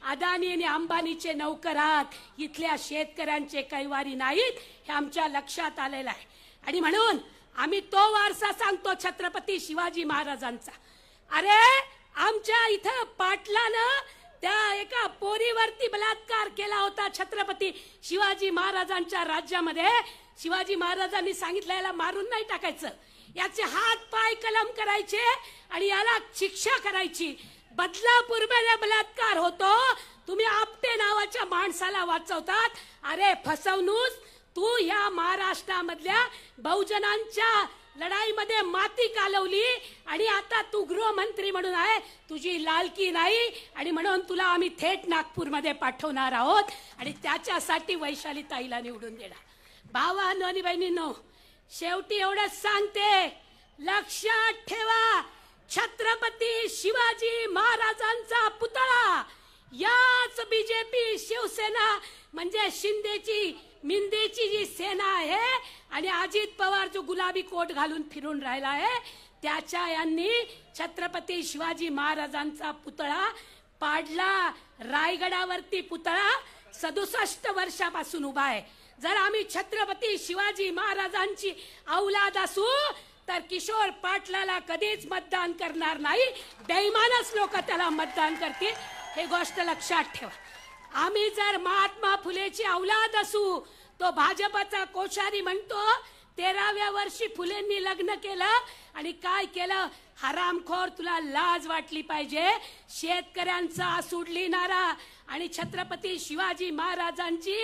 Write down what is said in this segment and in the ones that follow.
अदानी आणि अंबानीचे नौकर आहात, इथल्या शेतकऱ्यांचे कैवारी नाहीत हे आमच्या लक्षात आलेलं आहे। आणि म्हणून आम्ही तो वारसा सांगतो छत्रपती शिवाजी महाराजांचा। अरे आमच्या इथं पाटलानं त्या एका पोरीवरती बलात्कार केला होता छत्रपती शिवाजी महाराजांच्या राज्यामध्ये। शिवाजी महाराजांनी सांगितलं याला मारून नाही टाकायचं, याचे हात पाय कलम करायचे आणि याला शिक्षा करायची। बदलापूरमध्ये बलात्कार होतो, तुम्ही आपटे नावाच्या माणसाला वाचवतात। अरे फसवणूक, तू या महाराष्ट्रामधल्या बहुजनांच्या लढाईमध्ये माती कालवली आणि आता तू गृहमंत्री म्हणून आहे, तुझी लालकी नाही आणि म्हणून तुला आम्ही थेट नागपूरमध्ये पाठवणार आहोत आणि त्याच्यासाठी वैशाली ताईला निवडून देणार। भावांनो आणि बहिणींनो, शेवटी एवढंच सांगते, लक्षात ठेवा, छत्रपती शिवाजी महाराजांचा पुतळा याच बीजेपी शिवसेना म्हणजे शिंदेची मिंदेची जी सेना आहे आणि अजित पवार जो गुलाबी कोट घालून फिरून राहिला आहे त्याच्या यांनी छत्रपती शिवाजी महाराजांचा पुतळा पाडला। रायगडावरती पुतळा 67 वर्षापासून उभा आहे। जर आम्ही छत्रपती शिवाजी महाराजांची औलाद असू तर किशोर पाटलाला कधीच मतदान करणार नाही, बेईमानच लोक त्याला मतदान करतील, हे गोष्ट लक्षात ठेवा। आम्ही जर महात्मा फुलेची औलाद असू, तो भाजपचा कोश्यारी म्हणतो 13व्या वर्षी फुलेंनी लग्न केलं आणि काय केलं, हरामखोर तुला लाज वाटली पाहिजे। शेतकऱ्यांचा आसूड लिहिणारा आणि छत्रपती शिवाजी महाराजांची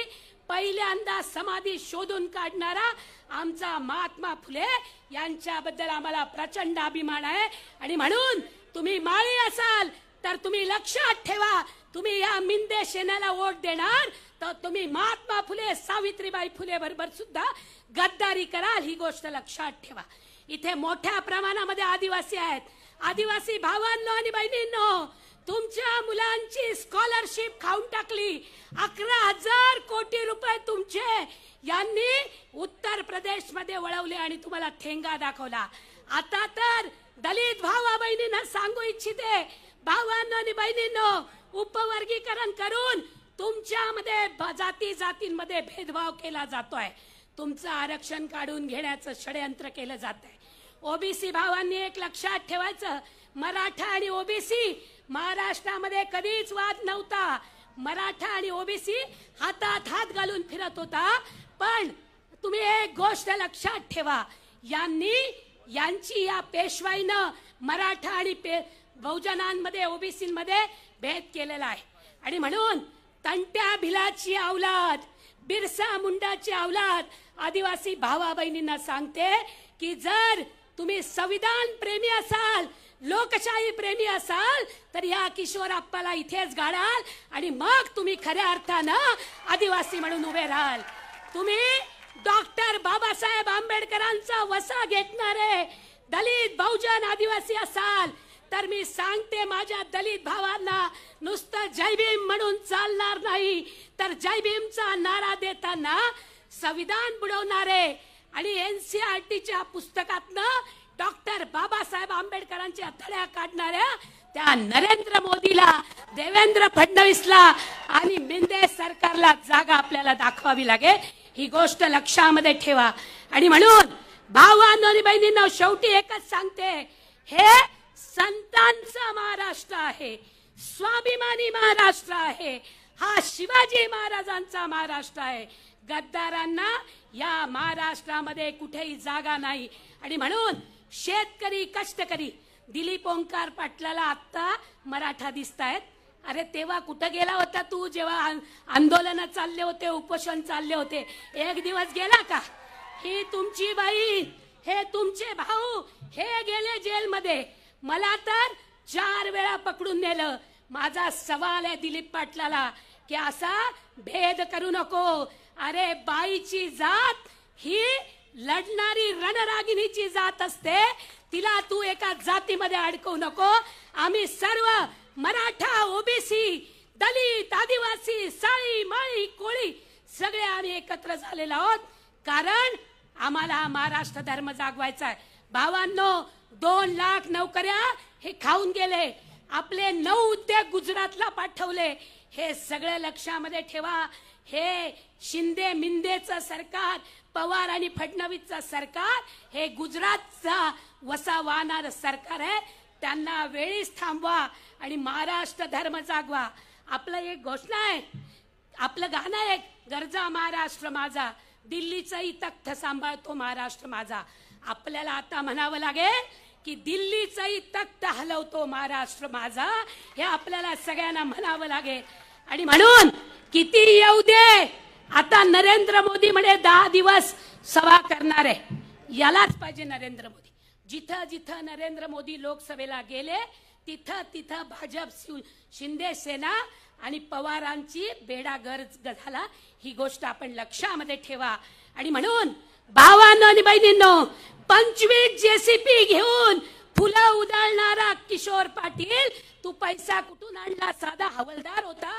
पहिल्यांदा समाधी शोधून काढणारा आमचा महात्मा फुले यांच्याबद्दल आम्हाला प्रचंड अभिमान आहे। आणि म्हणून तुम्ही माळी असाल तर तुम्ही लक्षात ठेवा, तुम्ही या मिंदे सेनेला वोट देणार तर तुम्ही महात्मा फुले सावित्रीबाई फुले बरोबर सुद्धा गद्दारी कराल, ही गोष्ट लक्षात ठेवा। इथे मोठ्या प्रमाणामध्ये आदिवासी आहेत। आदिवासी भावांनो आणि बहिणींनो, तुमच्या मुलांची स्कॉलरशिप खाऊन टाकली। 11,000 कोटी रुपये तुमचे यांनी उत्तर प्रदेश मध्ये वळवले आणि तुम्हाला ठेंगा दाखवला। आता तर दलित भावा बहिणींना सांगू इच्छिते, भावांनो आणि बहिणींनो, उपवर्गीकरण करून तुमच्यामध्ये जाती जातींमध्ये भेदभाव केला जातोय, तुमचं आरक्षण काढून घेण्याचं षडयंत्र केलं जात आहे। ओबीसी भावांनी एक लक्षात ठेवायचं, मराठा आणि ओबीसी महाराष्ट्रामध्ये कधीच वाद नव्हता। मराठा आणि ओबीसी हातात हात घालून फिरत होता, पण तुम्ही एक गोष्ट लक्षात ठेवा, यांची या पेशवाईनं मराठा आणि बहुजनांमध्ये ओबीसीमध्ये भेद केलेला आहे। आणि म्हणून तंट्या भिलाची औलाद, बिरसा मुंडाची औलाद आदिवासी भावा बहिणींना सांगते की जर तुम्ही संविधान प्रेमी असाल, लोकशाही प्रेमी असाल तर या किशोरप्पाला इथेच गाडाल आणि मग तुम्ही खऱ्या अर्थानं आदिवासी म्हणून उभे राहाल। तुम्ही डॉक्टर बाबासाहेब आंबेडकरांचा वसा घेतणारे दलित बहुजन आदिवासी असाल तर मी सांगते माझ्या दलित भावांना, नुसतं जय भीम म्हणून चालणार नाही, तर जय भीमचा नारा देताना संविधान बुडवणारे आणि एनसीईआरटीच्या पुस्तकातनं डॉक्टर बाबासाहेब आंबेडकरांच्या धड्या काढणाऱ्या त्या नरेंद्र मोदीला, देवेंद्र फडणवीसला आणि मिंदे सरकारला जागा आपल्याला दाखवावी लागेल, ही गोष्ट लक्षामध्ये ठेवा। आणि म्हणून भावांनो आणि बहिणींनो, शेवटी एकच सांगते, हे संतांचा महाराष्ट्र आहे, स्वाभिमानी महाराष्ट्र आहे, हा शिवाजी महाराजांचा महाराष्ट्र आहे। गद्दारांना या महाराष्ट्रामध्ये कुठेही जागा नाही। आणि म्हणून शेतकरी कष्टकरी दिलीप ओंकार पाटलाला आता मराठा दिसतायत। अरे तेव्हा कुठं गेला होता तू, जेव्हा आंदोलन चालले होते, उपोषण चालले होते, एक दिवस गेला का? ही तुमची बाई, हे तुमचे भाऊ, हे गेले जेलमध्ये, मला तर 4 वेळा पकडून नेलं। माझा सवाल आहे दिलीप पाटलाला की असा भेद करू नको। अरे बाईची जात ही लढणारी रणरागिणीची जात असते, तिला तू एका जातीमध्ये अडकवू नको। आम्ही सर्व मराठा, ओबीसी, दलित, आदिवासी, साळी, माळी, कोळी सगळे आम्ही एकत्र झालेलो आहोत, कारण आम्हाला हा महाराष्ट्र धर्म जागवायचा आहे। भावांनो, 2 लाख नोकऱ्या हे खाऊन गेले। आपले 9 उद्योग गुजरातला पाठवले. हे सगळं लक्षामध्ये ठेवा. हे शिंदे मिंदेचं सरकार, पवार आणि फडणवीसचं सरकार हे गुजरातचा वसा वाहणारं सरकार आहे. त्यांना वेळीच थांबवा आणि महाराष्ट्र धर्म जागवा. आपलं एक घोषणा आहे, आपलं गाणं आहे, गरजा महाराष्ट्र माझा, दिल्लीचंही तख्त सांभाळतो महाराष्ट्र माझा. आपल्याला आता म्हणावं लागेल की दिल्लीचंही तख्त हलवतो महाराष्ट्र माझा. हे आपल्याला सगळ्यांना म्हणावं लागेल. आणि म्हणून किती येऊ दे, आता नरेंद्र मोदी म्हणे 10 दिवस सभा करणार आहे. यालाच पाहिजे नरेंद्र मोदी. जिथं जिथं नरेंद्र मोदी लोकसभेला गेले तिथं तिथं भाजप शिंदे सेना आणि पवारांची बेडा गर्द झाला. ही गोष्ट आपण लक्षामध्ये ठेवा. आणि म्हणून भावांनो आणि बहिणींनो, 25 जेसीपी घेऊन फुलं उधळणारा किशोर पाटील, तू पैसा कुठून आणला? साधा हवालदार होता.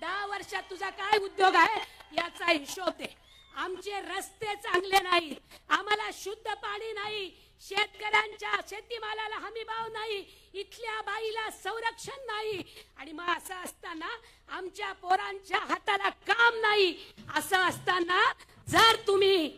10 वर्षात तुझा काय उद्योग आहे याचा हिशोब दे. आमचे रस्ते चांगले नाहीत, आम्हाला शुद्ध पाणी नाही, शेतकऱ्यांच्या शेतीमालाला हमी भाव नाही, इथल्या बाईला संरक्षण नाही. आणि मग असं असताना आमच्या पोरांच्या हाताला काम नाही. असं असताना जर तुम्ही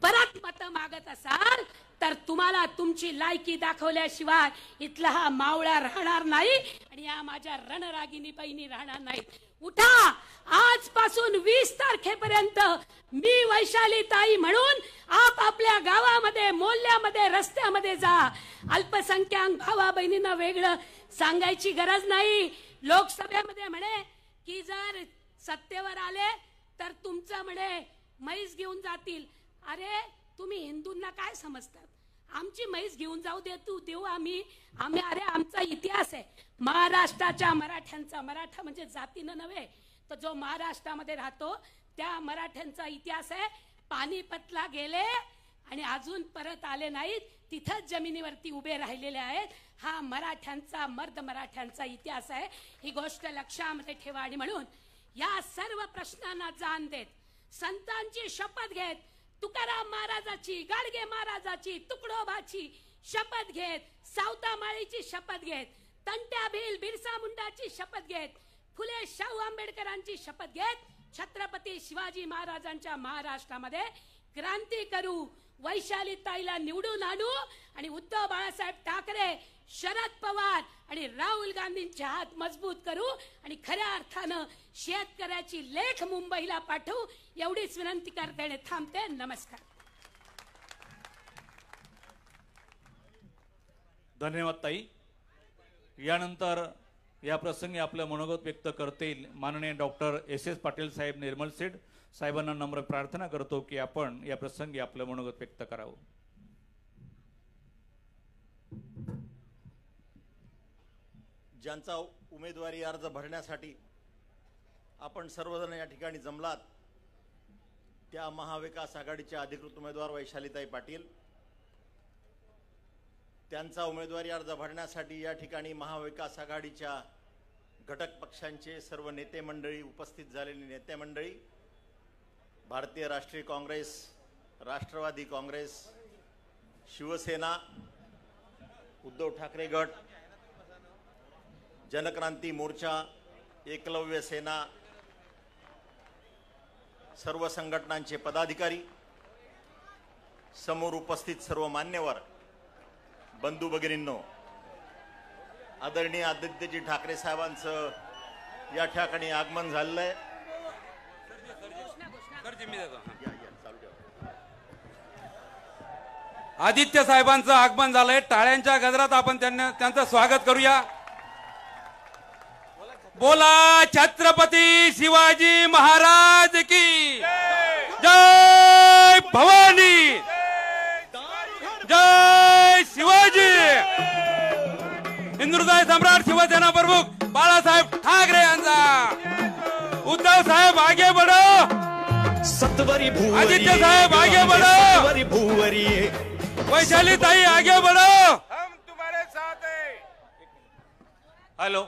परत मत मागत असाल तर तुम्हाला तुमची लायकी दाखवल्याशिवाय इथला हा मावळा राहणार नाही आणि या माझ्या रणरागिनी बहिणी राहणार नाहीत. उठा, आजपासून 20 तारखेपर्यंत मी वैशाली ताई म्हणून आपल्या गावामध्ये, मोहल्ल्यामध्ये, रस्त्यामध्ये जा. अल्पसंख्याक भावा बहिणींना वेगळं सांगायची गरज नाही. लोकसभेमध्ये म्हणे की जर सत्तेवर आले तर तुमचं म्हणे म्हैस घेऊन जातील. अरे तुम्ही हिंदूंना काय समजतात? आमची म्हैस घेऊन जाऊ दे, तू देऊ आम्ही. अरे आमचा इतिहास आहे महाराष्ट्राच्या मराठ्यांचा. मराठा म्हणजे जातीनं नव्हे, तर जो महाराष्ट्रामध्ये राहतो त्या मराठ्यांचा इतिहास आहे. पानिपतला गेले आणि अजून परत आले नाहीत, तिथंच जमिनीवरती उभे राहिलेले आहेत. हा मराठ्यांचा, मर्द मराठ्यांचा इतिहास आहे. ही गोष्ट लक्षामध्ये ठेवा. आणि म्हणून या सर्व प्रश्नांना जाण देत, संतांची शपथ घेत, तुकाराम महाराजाची, गाडगे महाराजाची, तुकडोबाची शपथ घेत, सावतामाळीची शपथ घेत, तंट्या भील बिरसा मुंडाची शपथ घेत, फुले शाहू आंबेडकरांची शपथ घेत, छत्रपती शिवाजी महाराजांच्या महाराष्ट्रामध्ये क्रांती करू, वैशाली ताईला निवडून आणू आणि उद्धव बाळासाहेब ठाकरे, शरद पवार आणि राहुल गांधींचे हात मजबूत करू आणि खऱ्या अर्थानं शेतकऱ्याची लेख मुंबईला पाठवू. एवढीच विनंती करते. थांबते. नमस्कार. धन्यवाद ताई. यानंतर या प्रसंगी आपलं मनोगत व्यक्त करतील माननीय डॉक्टर एस पाटील साहेब निर्मल सेठ साहेबांना नम्र प्रार्थना करतो की आपण या प्रसंगी आपलं मनोगत व्यक्त करावं. ज्यांचा उमेदवारी अर्ज भरण्यासाठी आपण सर्वजण या ठिकाणी जमलात त्या महाविकास आघाडीच्या अधिकृत उमेदवार वैशालीताई पाटील, त्यांचा उमेदवारी अर्ज भरण्यासाठी या ठिकाणी महाविकास आघाडीच्या घटक पक्षांचे सर्व नेते मंडळी, उपस्थित झालेली नेते मंडळी, भारतीय राष्ट्रीय काँग्रेस, राष्ट्रवादी काँग्रेस, शिवसेना, उद्धव ठाकरे गट, जनक्रांती मोर्चा, एकलव्य सेना, सर्व संघटनांचे पदाधिकारी, समोर उपस्थित सर्व मान्यवर, बंधू भगिनींनो, आदरणीय आदित्यजी ठाकरे साहेबांचं या ठिकाणी आगमन झालेलं आहे. आदित्य साहेबांचं आगमन झालंय. टाळ्यांच्या गजरात आपण त्यांचं स्वागत करूया. बोला छत्रपती शिवाजी महाराज की जय. भवानी जय. शिवाजी. हिंदुहृदय सम्राट शिवसेना प्रमुख बाळासाहेब ठाकरे यांचा. उद्धव साहेब आगे बढ़ो. सत्वरी भूवरी. आदित्य साहेब आगे बढ़ो. सत्वरी भूवरी. वैशाली ताई आगे बढ़ो. हम तुम्हारे साथ हैं. हॅलो.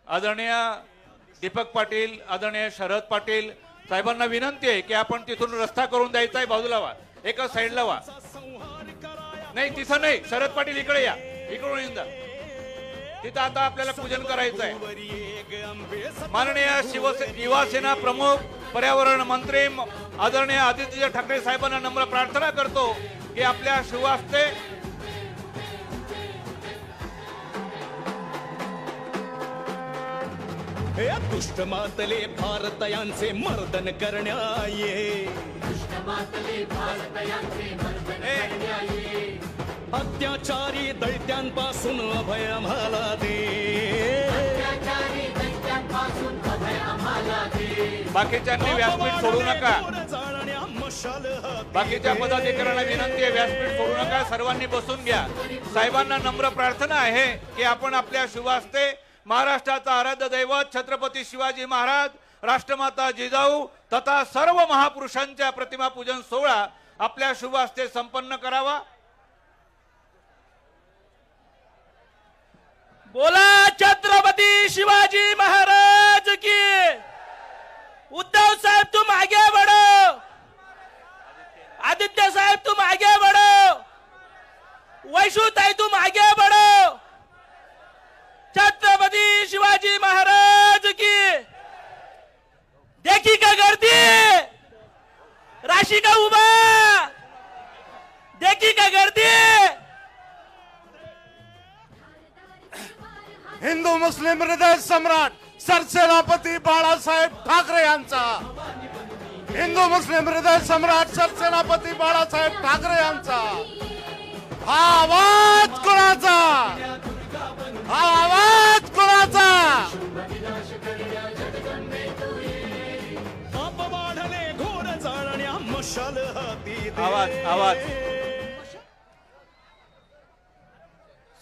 आदरणीय दीपक पाटील, आदरणीय शरद पाटील साहेबांना विनंती आहे की आपण तिथून रस्ता करून द्यायचा आहे. बाजूला व्हा, एका साईडला व्हा. नाही तिथं नाही, शरद पाटील इकडे या, इकडून येऊन जा. तिथं आता आपल्याला पूजन करायचं आहे. माननीय युवा सेना प्रमुख पर्यावरण मंत्री आदरणीय आदित्य ठाकरे साहेबांना नम्र प्रार्थना करतो की आपल्या शुभ हस्ते दुष्ट मातले भारतयांचे मर्दन करण्या ये, अत्याचारी दैत्यांपासून अभय आम्हाला दे. बाकीच्यांनी व्यासपीठ सोडू नका. बाकीच्या पदाधिकाऱ्यांना विनंती आहे, व्यासपीठ सोडू नका, सर्वांनी बसून घ्या. साहेबांना नम्र प्रार्थना आहे की आपण आपल्या शुभ हस्ते महाराष्ट्राचा आराध्य दैवत छत्रपती शिवाजी महाराज, राष्ट्रमाता जिजाऊ तथा सर्व महापुरुषांच्या प्रतिमा पूजन सोहळा आपल्या शुभ हस्ते संपन्न करावा. बोला छत्रपती शिवाजी महाराज की. उद्धव साहब तुम आगे बढ़ो, आदित्य साहब तुम आगे बढ़ो, वैशुताई तुम आगे बढ़ो. छत्रपती शिवाजी महाराज की. देखी का गर्दी, राशी का उभा, देखी का गर्दी. हिंदू मुस्लिम हृदय सम्राट सरसेनापती बाळासाहेब ठाकरे यांचा, हिंदू मुस्लिम हृदय सम्राट सरसेनापती बाळासाहेब ठाकरे यांचा हा आवाज कोणाचा, हा आवाज कोणाचा. वाढले घोर जाळण्या मशाल हाती दे. आवाज.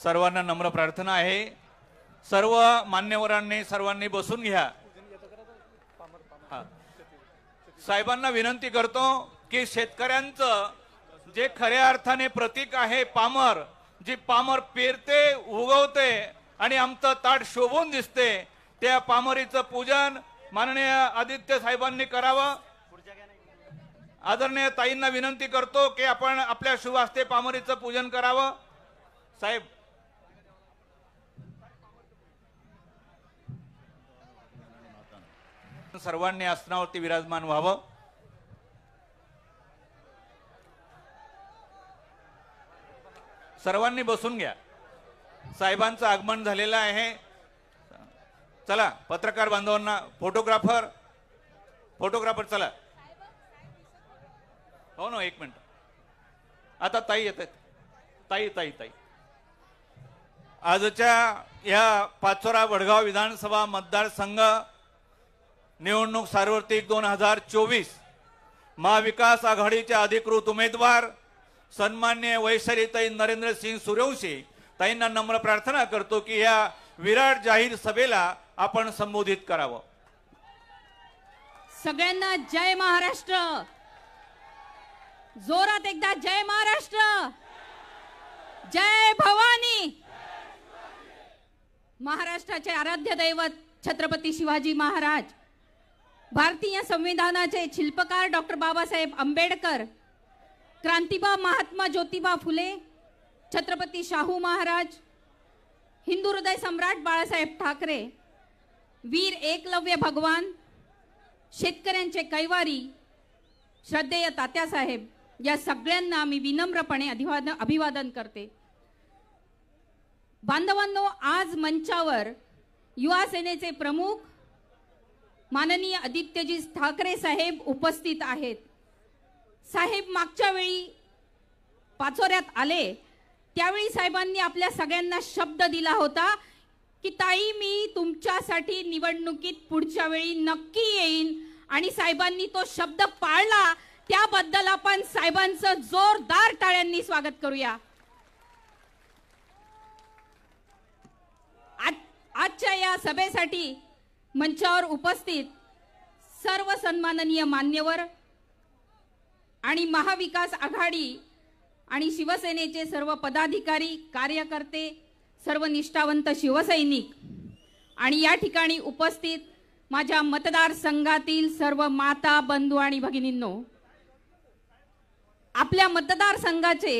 सर्वांना नम्र प्रार्थना आहे, सर्व मान्यवरांनी सर्वांनी बसून घ्या. साहेबांना विनंती करतो की शेतकऱ्यांचं जे खऱ्या अर्थाने प्रतीक आहे पामर, जी पामर पेरते उगवते आणि आमचं ताट शोभून दिसते, त्या पामरीचं पूजन माननीय आदित्य साहेबांनी करावं. आदरणीय ताईंना विनंती करतो की आपण आपल्या शुभ हस्ते पामरीचं पूजन करावं. साहेब सर्वांनी आसनावरती विराजमान व्हावं. सर्वांनी बसून घ्या. साहेबांचं आगमन झालेलं आहे. चला पत्रकार बांधवांना, फोटोग्राफर चला. हो ना, एक मिनिट. आता ताई येत आहेत. ताई आजच्या या पाचोरा वडगाव विधानसभा मतदारसंघ निवडणूक सार्वत्रिक 2024 महाविकास आघाडीच्या अधिकृत उमेदवार सन्मान्य वैशालीताई नरेंद्रसिंग सूर्यवंशी ताईंना नम्र प्रार्थना करतो की या विराट जाहीर सभेला आपण संबोधित करावं. सगळ्यांना जय महाराष्ट्र. जोरात एकदा जय महाराष्ट्र, जय भवानी. महाराष्ट्राचे आराध्य दैवत छत्रपती शिवाजी महाराज, भारतीय संविधानाचे शिल्पकार डॉक्टर बाबासाहेब आंबेडकर, क्रांतिबा महात्मा ज्योतिबा फुले, छत्रपती शाहू महाराज, हिंदू हृदय सम्राट बाळासाहेब ठाकरे, वीर एकलव्य भगवान, शेतकऱ्यांचे कैवारी श्रद्धेय तात्यासाहेब, या सगळ्यांना मी विनम्रपणे अभिवादन करते. बांधवांनो, आज मंचावर युवा सेनेचे प्रमुख माननीय आदित्यजी ठाकरे साहेब उपस्थित आहेत. साहेब मागच्या वेळी पाचोऱ्यात आले त्यावेळी साहेबांनी आपल्या सगळ्यांना शब्द दिला होता की ताई मी तुमच्यासाठी निवडणुकीत पुढच्या वेळी नक्की येईन, आणि साहेबांनी तो शब्द पाळला. त्याबद्दल आपण साहेबांचं जोरदार टाळ्यांनी स्वागत करूया. आजच्या या सभेसाठी मंचावर उपस्थित सर्व सन्माननीय मान्यवर आणि महाविकास आघाडी आणि शिवसेनेचे सर्व पदाधिकारी, कार्यकर्ते, सर्व निष्ठावंत शिवसैनिक आणि या ठिकाणी उपस्थित माझ्या मतदारसंघातील सर्व माता, बंधू आणि भगिनींनो, आपल्या मतदारसंघाचे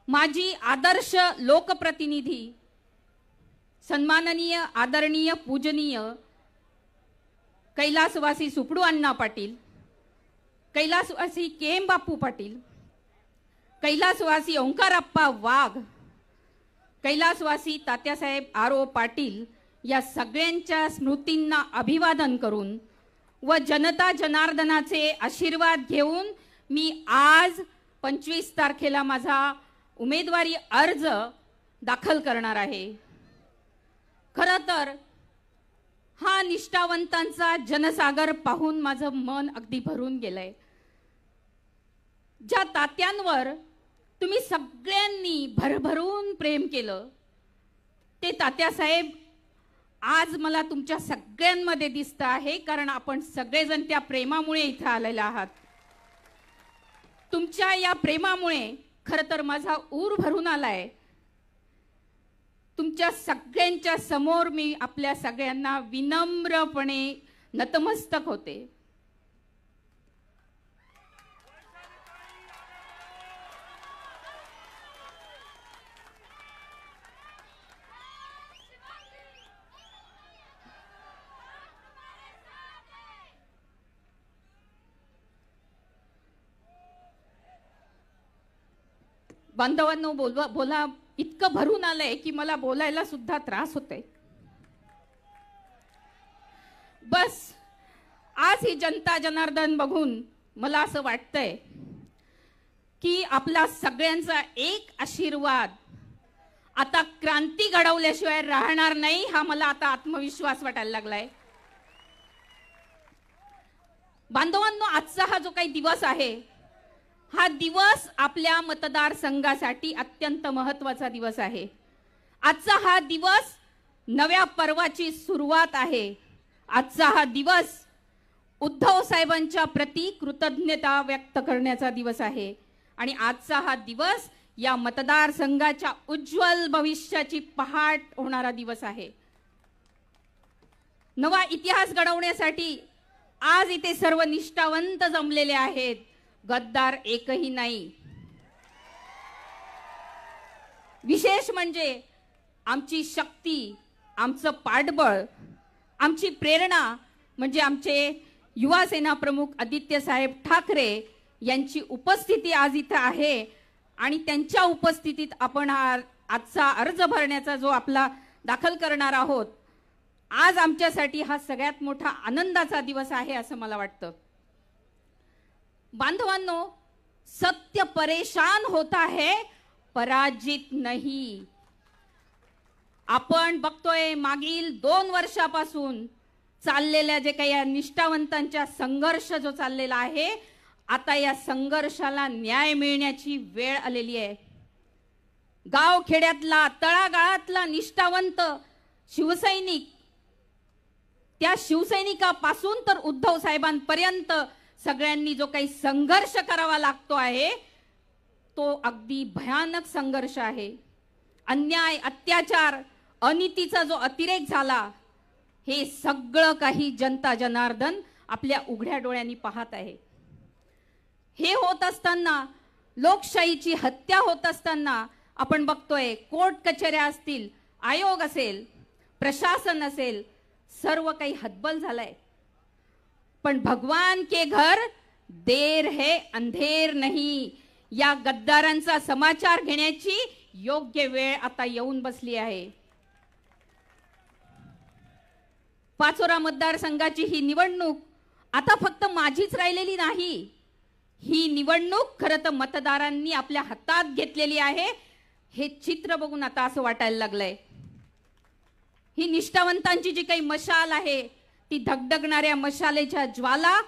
माजी आदर्श लोकप्रतिनिधी सन्माननीय, आदरणीय, पूजनीय कैलासवासी सुपडू अण्णा पाटील, कैलासवासी के.एम. बापू पाटील, कैलासवासी ओंकारप्पा वाघ, कैलासवासी तात्यासाहेब आर.ओ. पाटील या सगळ्यांच्या स्मृतींना अभिवादन करून व जनता जनार्दनाचे आशीर्वाद घेऊन मी आज 25 तारखेला माझा उमेदवारी अर्ज दाखल करणार आहे. खरं तर हा निष्ठावंतांचा जनसागर पाहून माझं मन अगदी भरून गेलंय. ज्या तात्यांवर तुम्ही सगळ्यांनी भरभरून प्रेम केलं ते तात्यासाहेब आज मला तुमच्या सगळ्यांमध्ये दिसत आहे, कारण आपण सगळेजण त्या प्रेमामुळे इथे आलेले आहात. तुमच्या या प्रेमामुळे खरं तर माझा ऊर भरून आलाय. तुमच्या सगळ्यांच्या समोर मी आपल्या सगळ्यांना विनम्रपणे नतमस्तक होते. बांधवांनो, बोला इतकं भरून आलंय की मला बोलायला सुद्धा त्रास होतोय. बस आज ही जनता जनार्दन बघून मला असं वाटतंय की आपला सगळ्यांचा एक आशीर्वाद आता क्रांती घडवल्याशिवाय राहणार नाही, हा मला आता आत्मविश्वास वाटायला लागलाय. बांधवांनो, आजचा हा जो काही दिवस आहे हा दिवस आपल्या मतदारसंघासाठी अत्यंत महत्त्वाचा दिवस आहे. आजचा हा दिवस नव्या पर्वाची सुरुवात आहे. आजचा हा दिवस उद्धव साहेबांच्या प्रती कृतज्ञता व्यक्त करण्याचा दिवस आहे आणि आजचा हा दिवस या मतदारसंघाच्या उज्ज्वल भविष्याची पहाट होणारा दिवस आहे. नवा इतिहास घडवण्यासाठी आज इथे सर्व निष्ठावंत जमलेले आहेत, गद्दार एकही नाही. विशेष म्हणजे आमची शक्ती, आमचं पाठबळ, आमची प्रेरणा म्हणजे आमचे युवा सेना प्रमुख आदित्य साहेब ठाकरे यांची उपस्थिती आज इथे आहे आणि त्यांच्या उपस्थितीत आपण आजचा अर्ज भरण्याचा जो आपला दाखल करणार आहोत, आज आमच्यासाठी हा सगळ्यात मोठा आनंदाचा दिवस आहे असं मला वाटतं. बांधवांनो, सत्य परेशान होता है, पराजित नहीं. आपण बघतोय मागील 2 वर्षापासून चाललेल्या जे काही या निष्ठावंतांच्या संघर्ष जो चाललेला आहे, आता या संघर्षाला न्याय मिळण्याची वेळ आलेली आहे. गावखेड्यातला, तळागाळातला निष्ठावंत शिवसैनिक, त्या शिवसैनिकापासून तर उद्धव साहेबांपर्यंत सगळ्यांनी जो काही संघर्ष करावा लागतो आहे तो अगदी भयानक संघर्ष आहे. अन्याय, अत्याचार, अनितीचा जो अतिरेक झाला, हे सगळं काही जनता जनार्दन आपल्या उघड्या डोळ्यांनी पाहत आहे. हे होत असताना, लोकशाहीची हत्या होत असताना आपण बघतोय कोर्ट कचेऱ्या असतील, आयोग असेल, प्रशासन असेल, सर्व काही हतबल झालंय. पण भगवान के घर देर है अंधेर नहीं, या गद्दारांचा समाचार घेण्याची योग्य वेळ आता येऊन बसली आहे. पाचोरा मतदारसंघाची ही निवडणूक आता फक्त माझीच राहिलेली नाही. ही निवडणूक खरं तर मतदारांनी आपल्या हातात घेतलेली आहे. हे चित्र बघून आता असं वाटायला लागलंय ही निष्ठावंतांची जी काही मशाल आहे, ती धगधगणाऱ्या मशालेच्या ज्वाला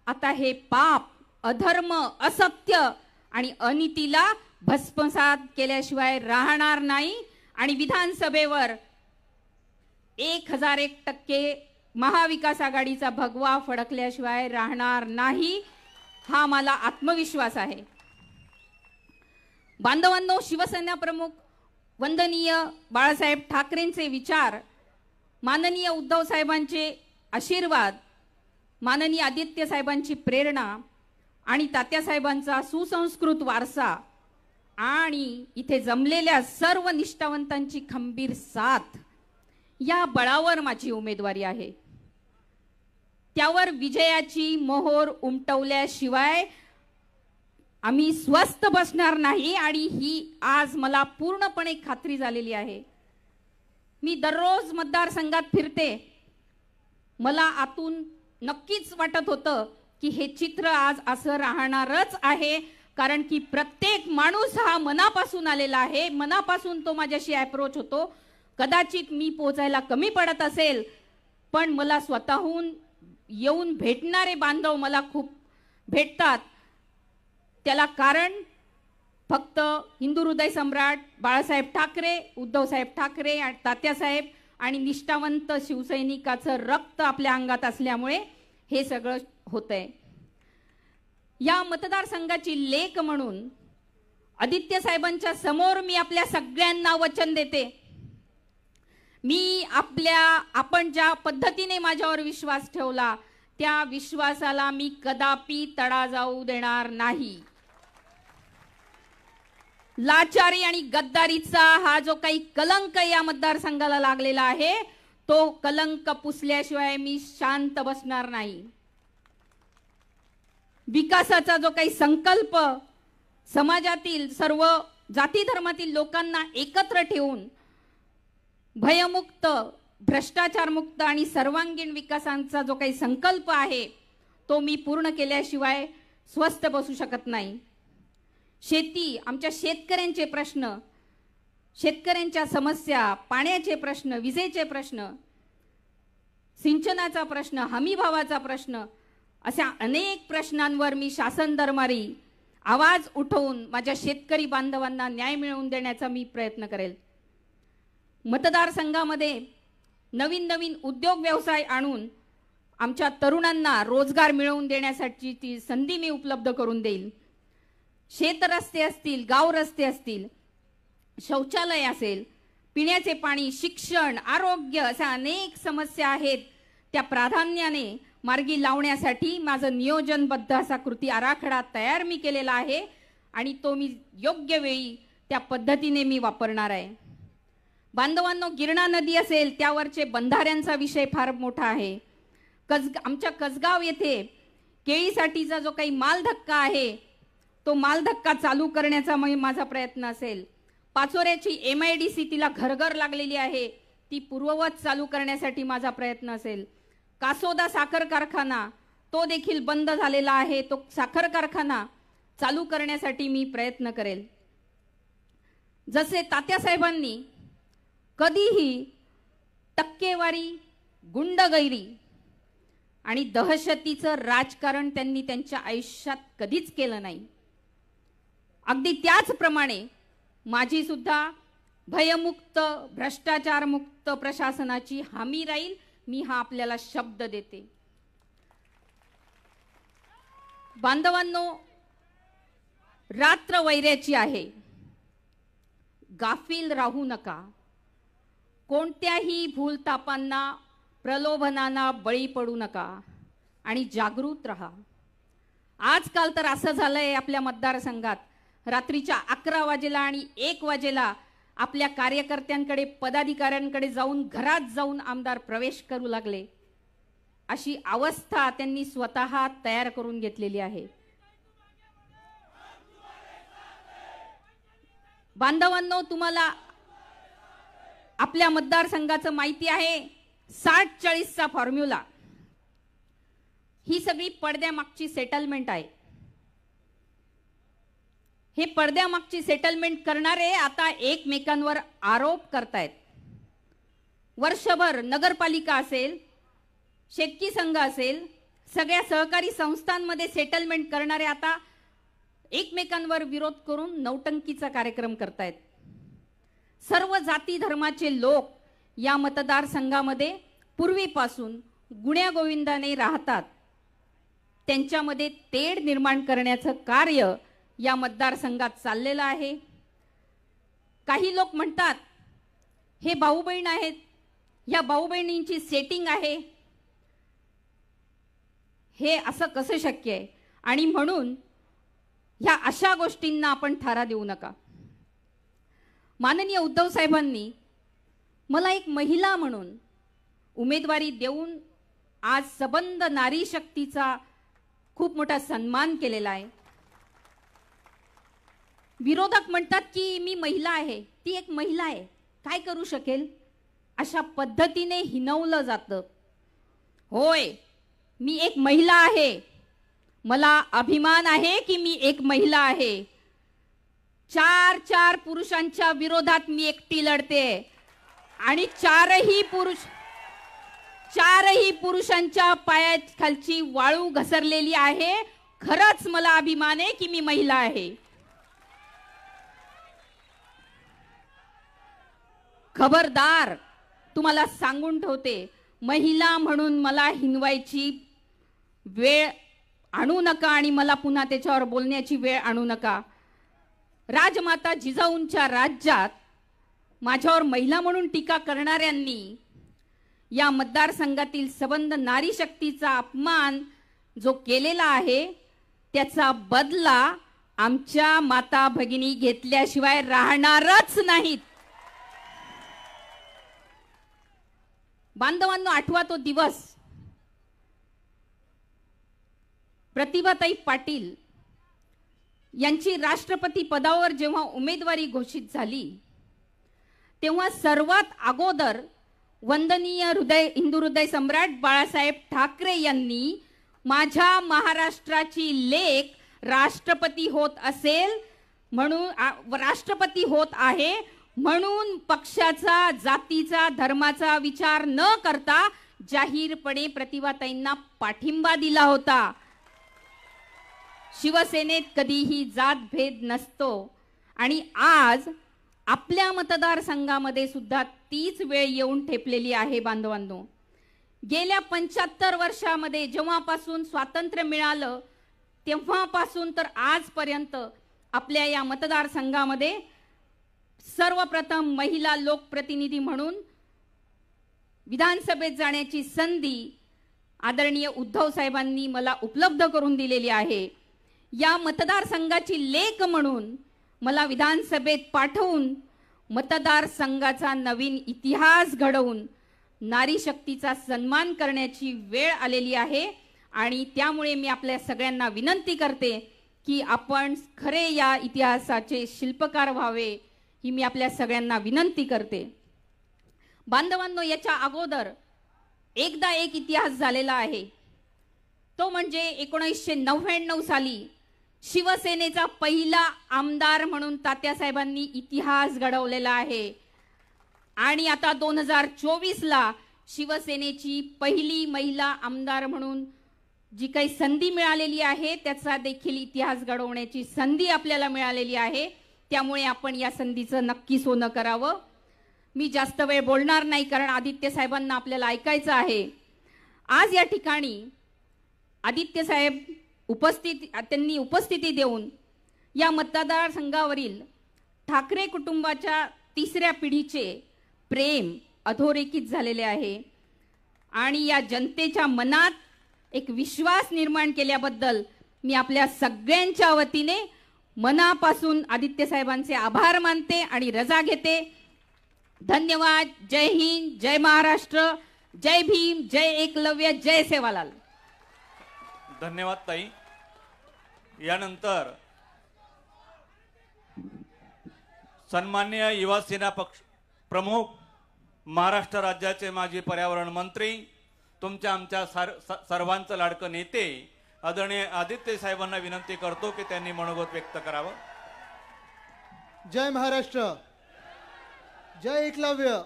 आता हे पाप, अधर्म, असत्य आणि अनितीला भस्मसात केल्याशिवाय राहणार नाही आणि विधानसभेवर 1001% महाविकास आघाडीचा भगवा फडकल्याशिवाय राहणार नाही, हा मला आत्मविश्वास आहे. बांधवांनो, शिवसेना प्रमुख वंदनीय बाळासाहेब ठाकरेंचे विचार, माननीय उद्धव साहेबांचे आशीर्वाद, माननीय आदित्य साहेबांची प्रेरणा आणि तात्यासाहेबांचा सुसंस्कृत वारसा आणि इथे जमलेल्या सर्व निष्ठावंतांची खंबीर साथ या बळावर माझी उमेदवारी आहे. त्यावर विजयाची मोहोर उमटवल्याशिवाय आम्ही स्वस्थ बसणार नाही आणि ही आज मला पूर्णपणे खात्री झालेली आहे. मी दररोज मतदारसंघात फिरते. मला आतून नक्कीच वाटत होतं की हे चित्र आज असं राहणारच आहे, कारण की प्रत्येक माणूस हा मनापासून आलेला आहे. मनापासून तो माझ्याशी अप्रोच होतो. कदाचित मी पोचायला कमी पडत असेल, पण मला स्वतःहून येऊन भेटणारे बांधव मला खूप भेटतात. त्याला कारण फक्त हिंदू हृदय सम्राट बाळासाहेब ठाकरे, उद्धवसाहेब ठाकरे, तात्यासाहेब आणि निष्ठावंत शिवसैनिकाचं रक्त आपल्या अंगात असल्यामुळे हे सगळं होतंय. या मतदारसंघाची लेक म्हणून आदित्य साहेबांच्या समोर मी आपल्या सगळ्यांना वचन देते. मी आपण ज्या पद्धतीने माझ्यावर विश्वास ठेवला त्या विश्वासाला मी कदापि तडा जाऊ देणार नाही. लाचारी आणि गद्दारीचा हा जो काही कलंक या मतदारसंघाला लागलेला आहे तो कलंक पुसल्याशिवाय मी शांत बसणार नाही. विकासाचा जो काही संकल्प समाजातील सर्व जाती धर्मातील लोकांना एकत्र ठेवून भयमुक्त, भ्रष्टाचारमुक्त आणि सर्वांगीण विकासाचा जो काही संकल्प आहे तो मी पूर्ण केल्याशिवाय स्वस्थ बसू शकत नाही. शेती, आमच्या शेतकऱ्यांचे प्रश्न, शेतकऱ्यांच्या समस्या, पाण्याचे प्रश्न, विजेचे प्रश्न, सिंचनाचा प्रश्न, हमी भावाचा प्रश्न, अशा अनेक प्रश्नांवर मी शासन दरबारी आवाज उठवून माझ्या शेतकरी बांधवांना न्याय मिळवून देण्याचा मी प्रयत्न करेल. मतदारसंघामध्ये नवीन नवीन उद्योग व्यवसाय आणून आमच्या तरुणांना रोजगार मिळवून देण्यासाठी ती संधी मी उपलब्ध करून देईल. शेतरस्ते असतील, गाव रस्ते असतील, शौचालय असेल, पिण्याचे पाणी, शिक्षण, आरोग्य अशा अनेक समस्या आहेत त्या प्राधान्याने मार्गी लावण्यासाठी माझं नियोजनबद्ध असा कृती आराखडा तयार मी केलेला आहे आणि तो मी योग्य वेळी त्या पद्धतीने मी वापरणार आहे. बांधवांनो, गिरणा नदी असेल त्यावरचे बंधाऱ्यांचा विषय फार मोठा आहे. आमच्या कसगाव येथे केळीसाठीचा जो काही मालधक्का आहे तो मालधक्का चालू करण्याचा माझा प्रयत्न असेल. पाचोऱ्याची MIDC तिला घरघर लागलेली आहे, ती पूर्ववत चालू करण्यासाठी माझा प्रयत्न असेल. कासोदा साखर कारखाना तो देखील बंद झालेला आहे, तो साखर कारखाना चालू करण्यासाठी मी प्रयत्न करेल. जसे तात्यासाहेबांनी कधीही टक्केवारी, गुंडगैरी आणि दहशतीचं राजकारण त्यांनी त्यांच्या आयुष्यात कधीच केलं नाही, अगदी त्याचप्रमाणे माझी सुद्धा भयमुक्त, भ्रष्टाचारमुक्त प्रशासनाची हमी राहील. मी हा आपल्याला शब्द देते. बांधवांनो, रात्र वैऱ्याची आहे, गाफील राहू नका. कोणत्याही भूलतापांना, प्रलोभनांना बळी पडू नका आणि जागृत रहा. आजकाल तर असं झालंय आपल्या मतदारसंघात, रात्रीच्या 11 वाजेला आणि 1 वाजेला आपल्या कार्यकर्त्यांकडे, पदाधिकाऱ्यांकडे जाऊन घरात जाऊन आमदार प्रवेश करू लागले. अशी अवस्था त्यांनी स्वतः तयार करून घेतलेली आहे. बांधवांनो, तुम्हाला आपल्या मतदारसंघाचं माहिती आहे 60-40चा फॉर्म्युला. ही सगळी पडद्यामागची सेटलमेंट आहे. हे पडद्यामागची सेटलमेंट करणारे आता एकमेकांवर आरोप करतायत. वर्षभर नगरपालिका असेल, शेतकी संघ असेल, सगळ्या सहकारी संस्थांमध्ये सेटलमेंट करणारे आता एकमेकांवर विरोध करून नौटंकीचा कार्यक्रम करतायत. सर्व जाती धर्माचे लोक या मतदारसंघामध्ये पूर्वीपासून गुण्यागोविंदाने राहतात. त्यांच्यामध्ये तेढ निर्माण करण्याचं कार्य या मतदारसंघात चाललेलं आहे. काही लोक म्हणतात हे भाऊ बहीण आहेत, या भाऊ बहिणींची सेटिंग आहे. हे असं कसं शक्य आहे? आणि म्हणून ह्या अशा गोष्टींना आपण थारा देऊ नका. माननीय उद्धव साहेबांनी मला एक महिला म्हणून उमेदवारी देऊन आज सबंध नारी शक्तीचा खूप मोठा सन्मान केलेला आहे. विरोधक म्हणतात की मी महिला आहे, ती एक महिला आहे, काय करू शकेल, अशा पद्धतीने हिणवलं जातं. होय, मी एक महिला आहे, मला अभिमान आहे की मी एक महिला आहे. 4 पुरुषांच्या विरोधात मी एकटी लढते आणि चारही पुरुषांच्या पायाखालची वाळू घसरलेली आहे. खरंच मला अभिमान आहे की मी महिला आहे. खबरदार, तुम्हाला सांगून ठेवते, महिला म्हणून मला हिनवायची वेळ आणू नका आणि मला पुन्हा त्याच्यावर बोलण्याची वेळ आणू नका. राजमाता जिजाऊंच्या राज्यात माझ्यावर महिला म्हणून टीका करणाऱ्यांनी या मतदारसंघातील सबंध नारी शक्तीचा अपमान जो केलेला आहे त्याचा बदला आमच्या माता भगिनी घेतल्याशिवाय राहणारच नाहीत. बांधवांनो, आठवा तो दिवस प्रतिभाताई पाटील यांची राष्ट्रपती पदावर जेव्हा उमेदवारी घोषित झाली तेव्हा सर्वात अगोदर वंदनीय हिंदू हृदय सम्राट बाळासाहेब ठाकरे यांनी माझ्या महाराष्ट्राची लेक राष्ट्रपती होत असेल म्हणून राष्ट्रपती होत आहे म्हणून पक्षाचा, जातीचा, धर्माचा विचार न करता जाहीरपणे प्रतिभाताईंना पाठिंबा दिला होता. शिवसेनेत कधीही जात भेद नसतो आणि आज आपल्या मतदारसंघामध्ये सुद्धा तीच वेळ येऊन ठेपलेली आहे. बांधवांनो, गेल्या 75 वर्षामध्ये जेव्हापासून स्वातंत्र्य मिळालं तेव्हापासून तर आजपर्यंत आपल्या या मतदारसंघामध्ये सर्वप्रथम महिला लोकप्रतिनिधी म्हणून विधानसभेत जाण्याची संधी आदरणीय उद्धव साहेबांनी मला उपलब्ध करून दिलेली आहे. या मतदारसंघाची लेक म्हणून मला विधानसभेत पाठवून मतदारसंघाचा नवीन इतिहास घडवून नारी शक्तीचा सन्मान करण्याची वेळ आलेली आहे. आणि त्यामुळे मी आपल्या सगळ्यांना विनंती करते की आपण खरे या इतिहासाचे शिल्पकार व्हावे, ही मी आपल्या सगळ्यांना विनंती करते. बांधवांनो, याच्या अगोदर एकदा एक इतिहास झालेला आहे, तो म्हणजे 1999 साली शिवसेनेचा पहिला आमदार म्हणून तात्यासाहेबांनी इतिहास घडवलेला आहे. आणि आता 2024ला शिवसेनेची पहिली महिला आमदार म्हणून जी काही संधी मिळालेली आहे त्याचा देखील इतिहास घडवण्याची संधी आपल्याला मिळालेली आहे. त्यामुळे आपण या संधीचं नक्की सोनं करावं. मी जास्त वेळ बोलणार नाही कारण आदित्य साहेबांना आपल्याला ऐकायचं आहे. आज या ठिकाणी आदित्य साहेब त्यांनी उपस्थिती देऊन या मतदारसंघावरील ठाकरे कुटुंबाच्या 3ऱ्या पिढीचे प्रेम अधोरेखित झालेले आहे आणि या जनतेच्या मनात एक विश्वास निर्माण केल्याबद्दल मी आपल्या सगळ्यांच्या वतीने मनापासून आदित्य साहेबांचे आभार मानते आणि रजा घेते. धन्यवाद. जय हिंद, जय महाराष्ट्र, जय भीम, जय एकलव्य, जय सेवालाल. धन्यवाद ताई. यानंतर सन्माननीय युवा सेना पक्ष प्रमुख, महाराष्ट्र राज्याचे माजी पर्यावरण मंत्री, तुमच्या आमच्या सर्वांचं लाडकं नेते आदरणीय आदित्य साहेबांना विनंती करतो की त्यांनी मनोगत व्यक्त करावं. जय महाराष्ट्र, जय एकलव्य,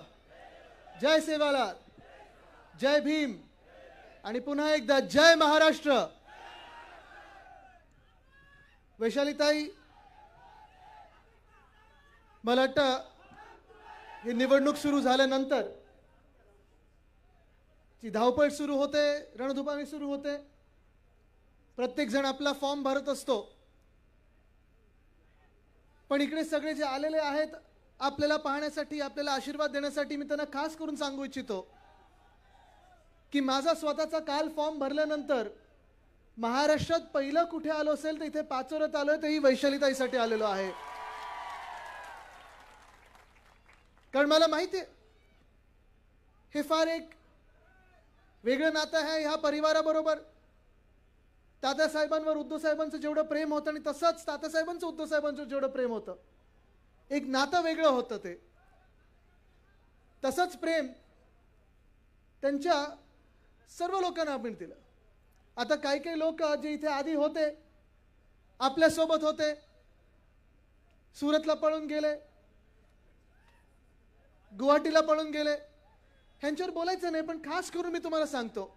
जय सेवालाल, जय भीम आणि पुन्हा एकदा जय महाराष्ट्र. वैशालीताई, मला वाटतं ही निवडणूक सुरू झाल्यानंतर ती धावपळ सुरू होते, रणधुमाळी सुरू होते, प्रत्येक जण आपला फॉर्म भरत असतो. पण इकडे सगळे जे आलेले आहेत आपल्याला पाहण्यासाठी, आपल्याला आशीर्वाद देण्यासाठी, मी त्यांना खास करून सांगू इच्छितो की माझा स्वतःचा काल फॉर्म भरल्यानंतर महाराष्ट्रात पहिलं कुठे आलो असेल तर इथे पाचोऱ्यात आलोय, तर ही वैशालीताईसाठी आलेलो आहे. कारण मला माहिती आहे हे फार एक वेगळं नातं आहे ह्या परिवाराबरोबर. तात्यासाहेबांवर उद्धव साहेबांचं जेवढं प्रेम होतं आणि तसंच तात्यासाहेबांचं उद्धव साहेबांचं जेवढं प्रेम होतं, एक नातं वेगळं होतं ते. तसंच प्रेम त्यांच्या सर्व लोकांना आपण दिलं. आता काही काही लोक जे इथे आधी होते, आपल्यासोबत होते, सुरतला पळून गेले, गुवाहाटीला पळून गेले, ह्यांच्यावर बोलायचं नाही. पण खास करून मी तुम्हाला सांगतो,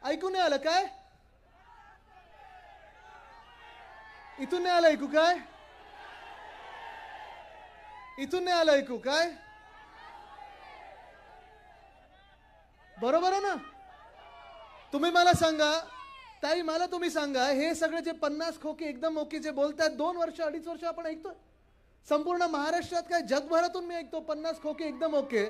ऐकू नाही आलं काय? इथून नाही आलं ऐकू काय? इथून नाही आलं ऐकू काय? बरोबर आहे ना? तुम्ही मला सांगा ताई, मला तुम्ही सांगा, हे सगळे जे 50 खोके एकदम ओके जे बोलतात, 2 वर्ष 2.5 वर्ष आपण ऐकतो. संपूर्ण महाराष्ट्रात काय जगभरातून मी ऐकतो 50 खोके एकदम ओके.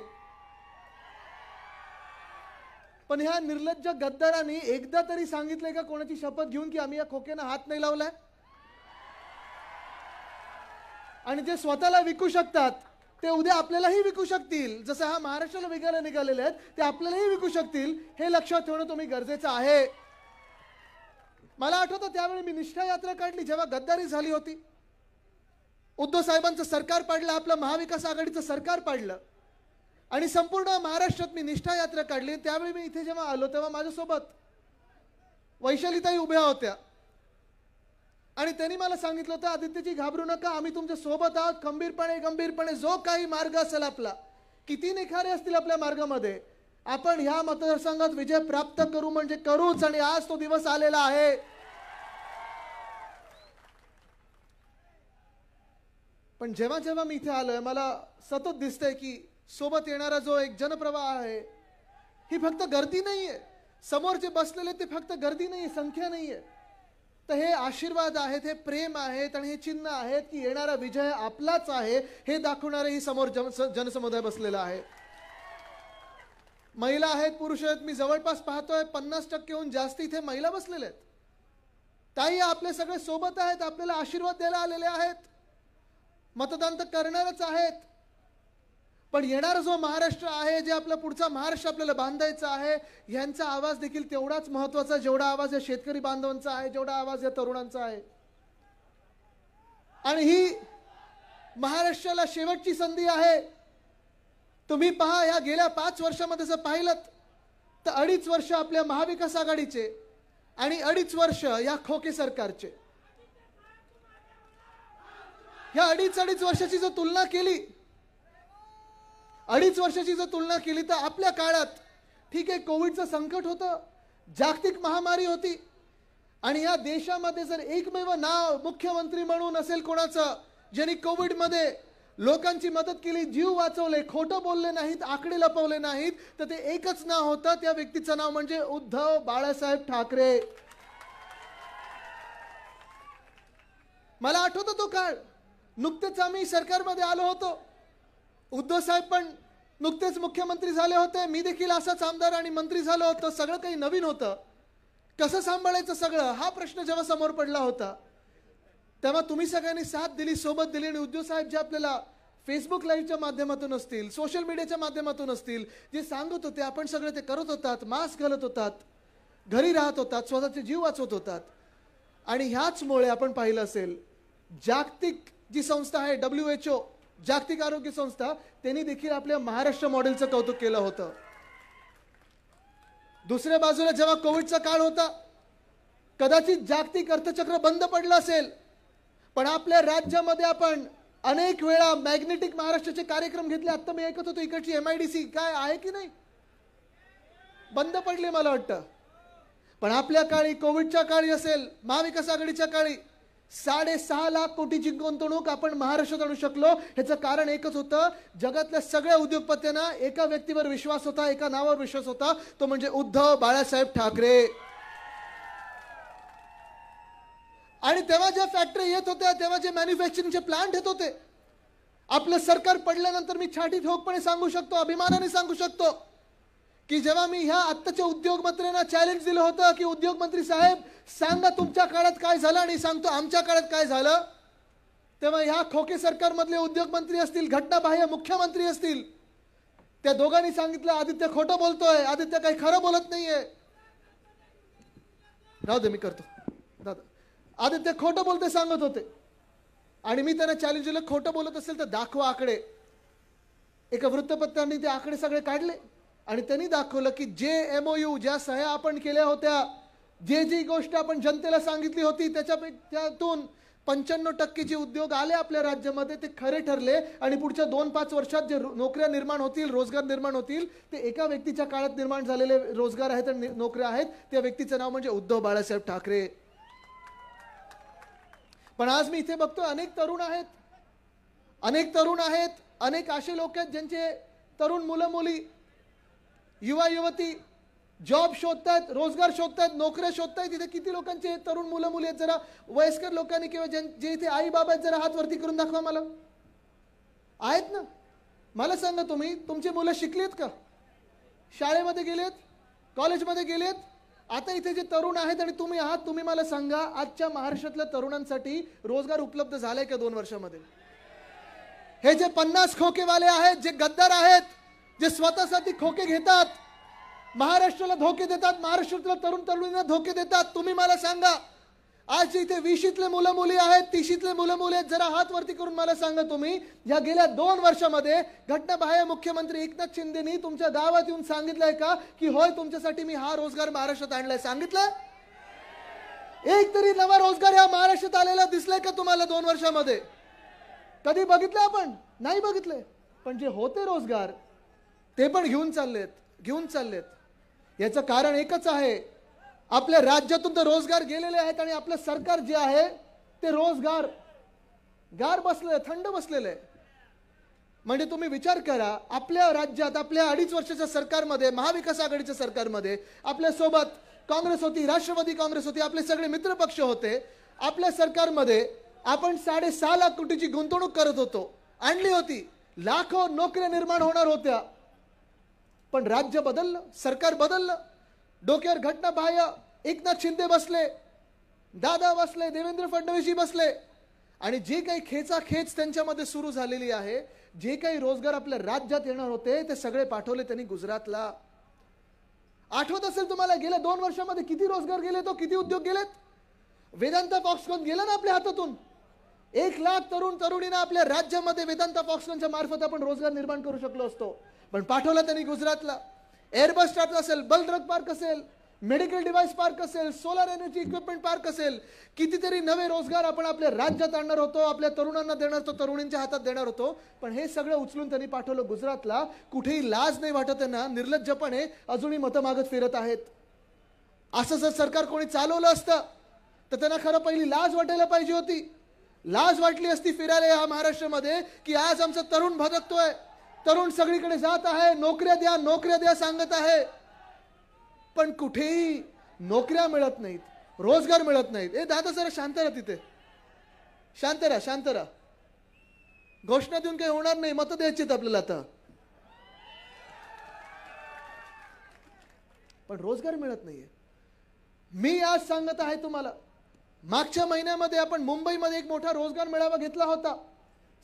पण ह्या निर्लज्ज गद्दारांनी एकदा तरी सांगितलंय का कोणाची शपथ घेऊन की आम्ही या खोक्यानं हात नाही लावलाय? आणि जे स्वतःला विकू शकतात ते उद्या आपल्यालाही विकू शकतील. जसं हा महाराष्ट्राला विकायला निघालेले आहेत, ते आपल्यालाही विकू शकतील. हे लक्षात ठेवणं तुम्ही गरजेचं आहे. मला आठवतं त्यावेळी मी निष्ठा यात्रा काढली जेव्हा गद्दारी झाली होती. उद्धव साहेबांचं सरकार पाडलं, आपलं महाविकास आघाडीचं सरकार पाडलं आणि संपूर्ण महाराष्ट्रात मी निष्ठा यात्रा काढली. त्यावेळी मी इथे जेव्हा आलो तेव्हा माझ्यासोबत वैशालीताई उभ्या होत्या आणि त्यांनी मला सांगितलं होतं, आदित्यजी घाबरू नका, आम्ही तुमच्या सोबत आहोत. गंभीरपणे जो काही मार्ग असेल आपला, किती निखारे असतील आपल्या मार्गामध्ये, आपण ह्या मतदारसंघात विजय प्राप्त करू म्हणजे करूच. आणि आज तो दिवस आलेला आहे. पण जेव्हा जेव्हा मी इथे आलोय, मला सतत दिसतंय की सोबत येणारा जो एक जनप्रवाह आहे, ही फक्त गर्दी नाहीये. समोर जे बसलेले ते फक्त गर्दी नाहीये, संख्या नाहीये. तर हे आशीर्वाद आहेत, हे प्रेम आहेत आणि हे चिन्ह आहेत की येणारा विजय आपलाच आहे, हे दाखवणारे ही समोर जनसमुदाय बसलेला आहे. महिला आहेत, पुरुष आहेत. मी जवळपास पाहतोय 50%हून जास्त इथे महिला बसलेल्या आहेत. ताई आपले सगळे सोबत आहेत, आपल्याला आशीर्वाद द्यायला आलेले आहेत. मतदान तर करणारच आहेत, पण येणारा जो महाराष्ट्र आहे, जे आपला पुढचा महाराष्ट्र आपल्याला बांधायचा आहे, यांचा आवाज देखील तेवढाच महत्त्वाचा जेवढा आवाज या शेतकरी बांधवांचा आहे, जेवढा आवाज या तरुणांचा आहे. आणि ही महाराष्ट्राला शेवटची संधी आहे. तुम्ही पहा, या गेल्या 5 वर्षामध्ये जर पाहिलं तर 2.5 वर्ष आपल्या महाविकास आघाडीचे आणि 2.5 वर्ष या खोके सरकारचे. या 2.5 वर्षाची जर तुलना केली, 2.5 वर्षाची जर तुलना केली तर आपल्या काळात ठीक आहे, कोविडचं संकट होतं, जागतिक महामारी होती आणि या देशामध्ये जर एकमेव नाव मुख्यमंत्री म्हणून असेल कोणाचं ज्यांनी कोविडमध्ये लोकांची मदत केली, जीव वाचवले, खोटं बोलले नाहीत, आकडे लपवले नाहीत, तर ते एकच नाव होतं. त्या व्यक्तीचं नाव म्हणजे उद्धव बाळासाहेब ठाकरे. मला आठवतो तो काळ. नुकतेच आम्ही सरकारमध्ये आलो होतो. उद्धव साहेब पण नुकतेच मुख्यमंत्री झाले होते. मी देखील असाच आमदार आणि मंत्री झालो होतो. सगळं काही नवीन होतं. कसं सांभाळायचं सगळं हा प्रश्न जेव्हा समोर पडला होता, तेव्हा तुम्ही सगळ्यांनी साथ दिली, सोबत दिली. आणि उद्धव साहेब जे आपल्याला फेसबुक लाईव्हच्या माध्यमातून असतील, सोशल मीडियाच्या माध्यमातून असतील, जे सांगत होते, आपण सगळे ते करत होतात. मास्क घालत होतात, घरी राहत होतात, स्वतःचे जीव वाचवत होतात. आणि ह्याचमुळे आपण पाहिलं असेल, जागतिक जी संस्था आहे WHO, जागतिक आरोग्य संस्था, त्यांनी देखील आपल्या महाराष्ट्र मॉडेलचं कौतुक केलं होतं. दुसऱ्या बाजूला जेव्हा कोविडचा काळ होता, कदाचित जागतिक अर्थचक्र बंद पडलं असेल, पण आपल्या राज्यामध्ये आपण अनेक वेळा मॅग्नेटिक महाराष्ट्राचे कार्यक्रम घेतले. आता मी ऐकत होतो इकडची MIDC काय आहे की नाही, बंद पडले मला वाटतं. पण आपल्या काळी, कोविडच्या काळी असेल, महाविकास आघाडीच्या काळी 6.5 लाख कोटीची गुंतवणूक आपण महाराष्ट्रात आणू शकलो. ह्याचं कारण एकच होतं, जगातल्या सगळ्या उद्योगपत्यांना एका व्यक्तीवर विश्वास होता, एका नावावर विश्वास होता, तो म्हणजे उद्धव बाळासाहेब ठाकरे. आणि तेव्हा ज्या फॅक्टरी येत होत्या, तेव्हा जे मॅन्युफॅक्चरिंगचे प्लांट येत होते, आपलं सरकार पडल्यानंतर मी छाती ठोकपणे सांगू शकतो, अभिमानाने सांगू शकतो की जेव्हा मी ह्या आत्ताच्या उद्योग मंत्र्यांना चॅलेंज दिलं होतं की उद्योग मंत्री साहेब सांगा तुमच्या काळात काय झालं, आणि सांगतो आमच्या काळात काय झालं, तेव्हा ह्या खोके सरकारमधले उद्योगमंत्री असतील, घटनाबाह्य मुख्यमंत्री असतील, त्या दोघांनी सांगितलं आदित्य खोटं बोलतोय, आदित्य काही खरं बोलत नाहीये. राहू दे, मी करतो दादा. आदित्य खोटं बोलते सांगत होते आणि मी त्यांना चॅलेंज केलं, खोटं बोलत असेल तर दाखवा आकडे. एका वृत्तपत्रांनी ते आकडे सगळे काढले आणि त्यांनी दाखवलं की जे MOU, ज्या सह्या आपण केल्या होत्या, जी गोष्ट आपण जनतेला सांगितली होती, त्यातून 95% जे उद्योग आले आपल्या राज्यामध्ये ते खरे ठरले आणि पुढच्या 2-5 वर्षात जे नोकऱ्या निर्माण होतील, रोजगार निर्माण होतील, ते एका व्यक्तीच्या काळात निर्माण झालेले रोजगार आहेत आणि नोकऱ्या आहेत. त्या व्यक्तीचं नाव म्हणजे उद्धव बाळासाहेब ठाकरे. पण आज मी इथे बघतो अनेक तरुण आहेत, अनेक असे लोक आहेत ज्यांचे तरुण मुलं मुली, युवा युवती जॉब शोधतात, रोजगार शोधतात, नोकऱ्या शोधतात. इथे किती लोकांचे तरुण मुलं मुली आहेत? जरा वयस्कर लोकांनी किंवा जे इथे आई बाबा आहेत जरा हात वरती करून दाखवा मला. आहेत ना? मला सांगा, तुम्ही तुमची मुलं शिकलीत का? शाळेमध्ये गेलेत, कॉलेजमध्ये गेलेत? आता इथे जे तरुण आहेत आणि तुम्ही आहात, तुम्ही मला सांगा आजच्या महाराष्ट्रातल्या तरुणांसाठी रोजगार उपलब्ध झालाय का 2 वर्षामध्ये? हे जे 50 खोकेवाले आहेत, जे गद्दार आहेत, जे स्वतःसाठी खोके घेतात, महाराष्ट्राला धोके देतात, महाराष्ट्रातल्या तरुण तरुणींना धोके देतात, तुम्ही मला सांगा आज इथे 20शीतले मुलं मुली आहेत, 30शीतले मुलं मुली आहेत, जरा हात वरती करून मला सांगा तुम्ही या गेल्या 2 वर्षामध्ये घटनाबाह्य मुख्यमंत्री एकनाथ शिंदेनी तुमच्या गावात येऊन सांगितलंय का की होय तुमच्यासाठी मी हा रोजगार महाराष्ट्रात आणलाय? सांगितलं? एक तरी नवा रोजगार या महाराष्ट्रात आलेला दिसलाय का तुम्हाला 2 वर्षामध्ये? कधी बघितलं आपण? नाही बघितले. पण जे होते रोजगार ते पण घेऊन चाललेत. याचं कारण एकच आहे, आपल्या राज्यातून तर रोजगार गेलेले आहेत आणि आपलं सरकार जे आहे ते रोजगार गार बसलेलं, थंड बसलेलं आहे. म्हणजे तुम्ही विचार करा, आपल्या राज्यात आपल्या 2.5 वर्षाच्या सरकारमध्ये, महाविकास आघाडीच्या सरकारमध्ये आपल्या सोबत काँग्रेस होती, राष्ट्रवादी काँग्रेस होती, आपले सगळे मित्र पक्ष होते. आपल्या सरकारमध्ये आपण 6.5 लाख कोटीची गुंतवणूक करत होतो, आणली होती, लाखो नोकऱ्या निर्माण होणार होत्या. पण राज्य बदललं, सरकार बदललं, डोक्यावर घटनाबाह्य एकनाथ शिंदे बसले, दादा बसले, देवेंद्र फडणवीसजी बसले आणि जे काही खेचाखेच त्यांच्यामध्ये सुरू झालेली आहे, जे काही रोजगार आपल्या राज्यात येणार होते ते सगळे पाठवले त्यांनी गुजरातला. आठवत असेल तुम्हाला गेल्या 2 वर्षामध्ये किती रोजगार गेले, तो किती उद्योग गेलेत? वेदांता फॉक्सकॉन गेला ना आपल्या हातातून. 1 लाख तरुण तरुणींना आपल्या राज्यामध्ये वेदांता फॉक्सकॉनच्या मार्फत आपण रोजगार निर्माण करू शकलो असतो, पण पाठवला त्यांनी गुजरातला. एअरबस स्टार्ट असेल, बलद्रक पार्क असेल, मेडिकल डिव्हाइस पार्क असेल, सोलर एनर्जी इक्विपमेंट पार्क असेल, कितीतरी नवे रोजगार आपण आपल्या राज्यात आणणार होतो, आपल्या तरुणांना देणार होतो, तरुणींच्या हातात देणार होतो. पण हे सगळं उचलून त्यांनी पाठवलं गुजरातला. कुठेही लाज नाही वाटत त्यांना, निर्लज्जपणे अजूनही मतं मागत फिरत आहेत. असं जर सरकार कोणी चालवलं असतं तर त्यांना खरं पहिली लाज वाटायला पाहिजे होती. लाज वाटली असती फिरायला या महाराष्ट्रामध्ये की आज आमचा तरुण भटकतोय, तरुण सगळीकडे जात आहे, नोकऱ्या द्या सांगत आहे, पण कुठेही नोकऱ्या मिळत नाहीत, रोजगार मिळत नाहीत. ए दादा जरा शांत राहा, तिथे शांत राहा. घोषणा देऊन काही होणार नाही, मतं द्यायची आपल्याला आता. पण रोजगार मिळत नाहीये. मी आज सांगत आहे तुम्हाला, मागच्या महिन्यामध्ये आपण मुंबईमध्ये एक मोठा रोजगार मेळावा घेतला होता.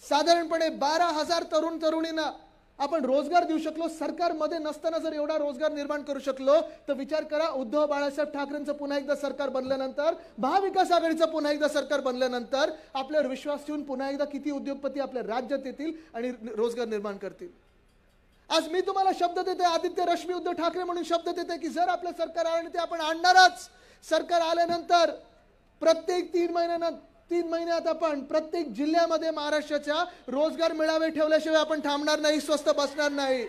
साधारणपणे 12,000 तरुण तरुणींना आपण रोजगार देऊ शकलो. सरकारमध्ये नसताना जर एवढा रोजगार निर्माण करू शकलो तर विचार करा, उद्धव बाळासाहेब ठाकरेंचं पुन्हा एकदा सरकार बनल्यानंतर, महाविकास आघाडीचं पुन्हा एकदा सरकार बनल्यानंतर आपल्यावर विश्वास ठेवून पुन्हा एकदा किती उद्योगपती आपल्या राज्यात येतील आणि रोजगार निर्माण करतील. आज मी तुम्हाला शब्द देते, आदित्य रश्मी उद्धव ठाकरे म्हणून शब्द देते की जर आपलं सरकार आलं ते आपण आणणारच. सरकार आल्यानंतर प्रत्येक 3 महिन्यात आपण प्रत्येक जिल्ह्यामध्ये महाराष्ट्राच्या रोजगार मेळावे ठेवल्याशिवाय आपण थांबणार नाही, स्वस्थ बसणार नाही.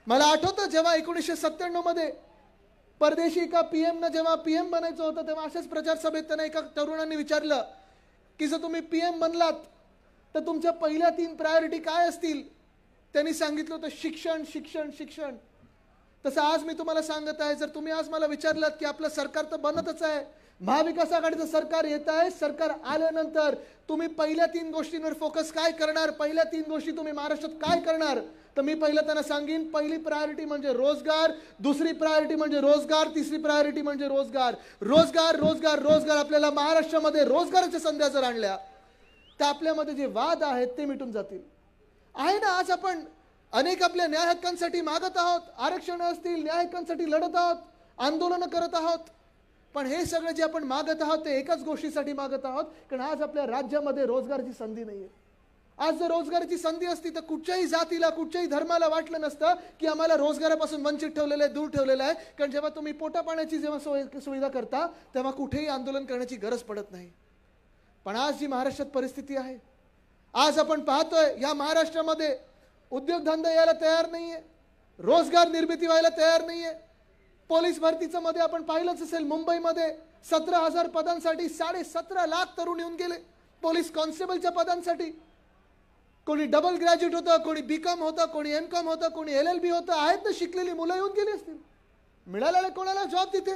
मला आठवतं जेव्हा 1997 मध्ये परदेशी एका पीएम जेव्हा पीएम बनायचं होतं तेव्हा अशाच प्रचार सभेत त्यांना एका तरुणांनी विचारलं की जर तुम्ही पीएम बनलात तर तुमच्या पहिल्या 3 प्रायोरिटी काय असतील? त्यांनी सांगितलं होतं शिक्षण शिक्षण शिक्षण. तसं आज मी तुम्हाला सांगत आहे, जर तुम्ही आज मला विचारलात की आपलं सरकार तर बनतच आहे, महाविकास आघाडीचं सरकार येत आहे, सरकार आल्यानंतर तुम्ही पहिल्या 3 गोष्टींवर फोकस काय करणार, पहिल्या 3 गोष्टी तुम्ही महाराष्ट्रात काय करणार, तर मी पहिलं त्यांना सांगेन, पहिली प्रायोरिटी म्हणजे रोजगार, दुसरी प्रायोरिटी म्हणजे रोजगार, तिसरी प्रायोरिटी म्हणजे रोजगार. रोजगार रोजगार रोजगार. आपल्याला महाराष्ट्रामध्ये रोजगाराच्या संध्या जर आणल्या तर आपल्यामध्ये जे वाद आहेत ते मिटून जातील. आहे ना, आज आपण अनेक आपल्या न्याय हक्कांसाठी मागत आहोत, आरक्षण असतील, न्याय हक्कांसाठी लढत आहोत, आंदोलनं करत आहोत. पण हे सगळं जे आपण मागत आहोत ते एकाच गोष्टीसाठी मागत आहोत, कारण आज आपल्या राज्यामध्ये रोजगाराची संधी नाहीये. आज जर रोजगाराची संधी असती तर कुठच्याही जातीला, कुठच्याही धर्माला वाटलं नसतं की आम्हाला रोजगारापासून वंचित ठेवलेलं आहे, दूर ठेवलेलं आहे. कारण जेव्हा तुम्ही पोटा पाण्याची जेव्हा सुविधा करता तेव्हा कुठेही आंदोलन करण्याची गरज पडत नाही. पण आज जी महाराष्ट्रात परिस्थिती आहे, आज आपण पाहतोय या महाराष्ट्रामध्ये उद्योगधंदा यायला तयार नाहीये, रोजगार निर्मिती व्हायला तयार नाहीये. पोलीस भरतीचं मध्ये आपण पाहिलंच असेल, मुंबईमध्ये 17,000 पदांसाठी 17.5 लाख तरुण येऊन गेले पोलीस कॉन्स्टेबलच्या पदांसाठी. कोणी डबल ग्रॅज्युएट होतं, कोणी बीकॉम होतं, कोणी एमकॉम होतं, कोणी LLB होतं. आहेत ना शिकलेली मुलं येऊन गेली असतील. मिळालेले कोणाला जॉब तिथे?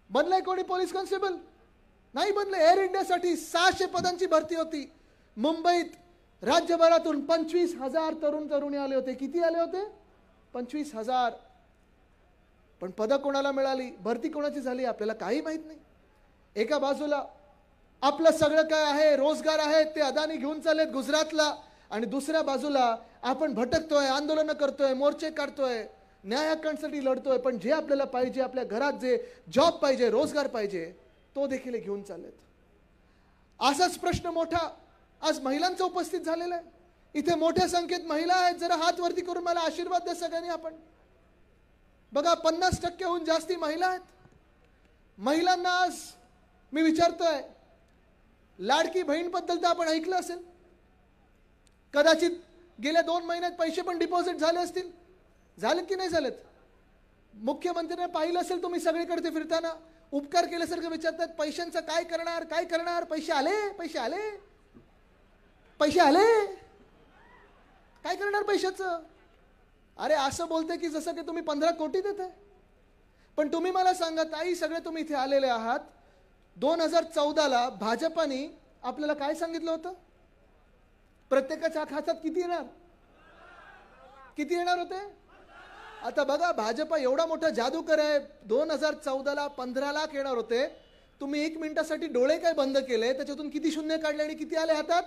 बनलंय कोणी पोलीस कॉन्स्टेबल? नाही बनले. एअर इंडियासाठी 600 पदांची भरती होती. मुंबईत राज्यभरातून 25,000 तरुणी आले होते. किती आले होते? 25,000. पण पदं कोणाला मिळाली, भरती कोणाची झाली आपल्याला काही माहित नाही. एका बाजूला आपलं सगळं काय आहे, रोजगार आहे, ते अदानी घेऊन चाललेत गुजरातला, आणि दुसऱ्या बाजूला आपण भटकतोय, आंदोलनं करतोय, मोर्चे काढतोय, न्याय हक्कांसाठी लढतोय. पण जे आपल्याला पाहिजे, आपल्या घरात जे जॉब पाहिजे, रोजगार पाहिजे, तो देखील घेऊन चाललेत. असाच प्रश्न मोठा आज महिलांचा उपस्थित झालेला आहे. इथे मोठ्या संख्येत महिला आहेत. जरा हात वरती करून मला आशीर्वाद द्या सगळ्यांनी. आपण बघा 50%हून जास्ती महिला आहेत. महिलांना आज मी विचारतोय, लाडकी बहीण बद्दल तर आपण ऐकलं असेल, कदाचित गेल्या 2 महिन्यात पैसे पण डिपॉझिट झाले असतील. झालेत की नाही झालेत? मुख्यमंत्र्यांना पाहिलं असेल तुम्ही सगळीकडे ते फिरताना, उपकार केल्यासारखं विचारतात, पैशांचं काय करणार, काय करणार? पैसे आले, पैसे आले, पैसे आले, काय करणार पैशाचं? अरे असं बोलते की जसं की तुम्ही 15 कोटी देताय. पण तुम्ही मला सांगा ताई, सगळे तुम्ही इथे आलेले आहात, 2014ला भाजपाने आपल्याला काय सांगितलं होतं? प्रत्येकाच्या खात्यात किती येणार? किती येणार होते? आता बघा, भाजपा एवढा मोठा जादूकर आहे. 2014ला 15 लाख येणार होते. तुम्ही 1 मिनिटासाठी डोळे काय बंद केले, त्याच्यातून किती शून्य काढले आणि किती आले हातात?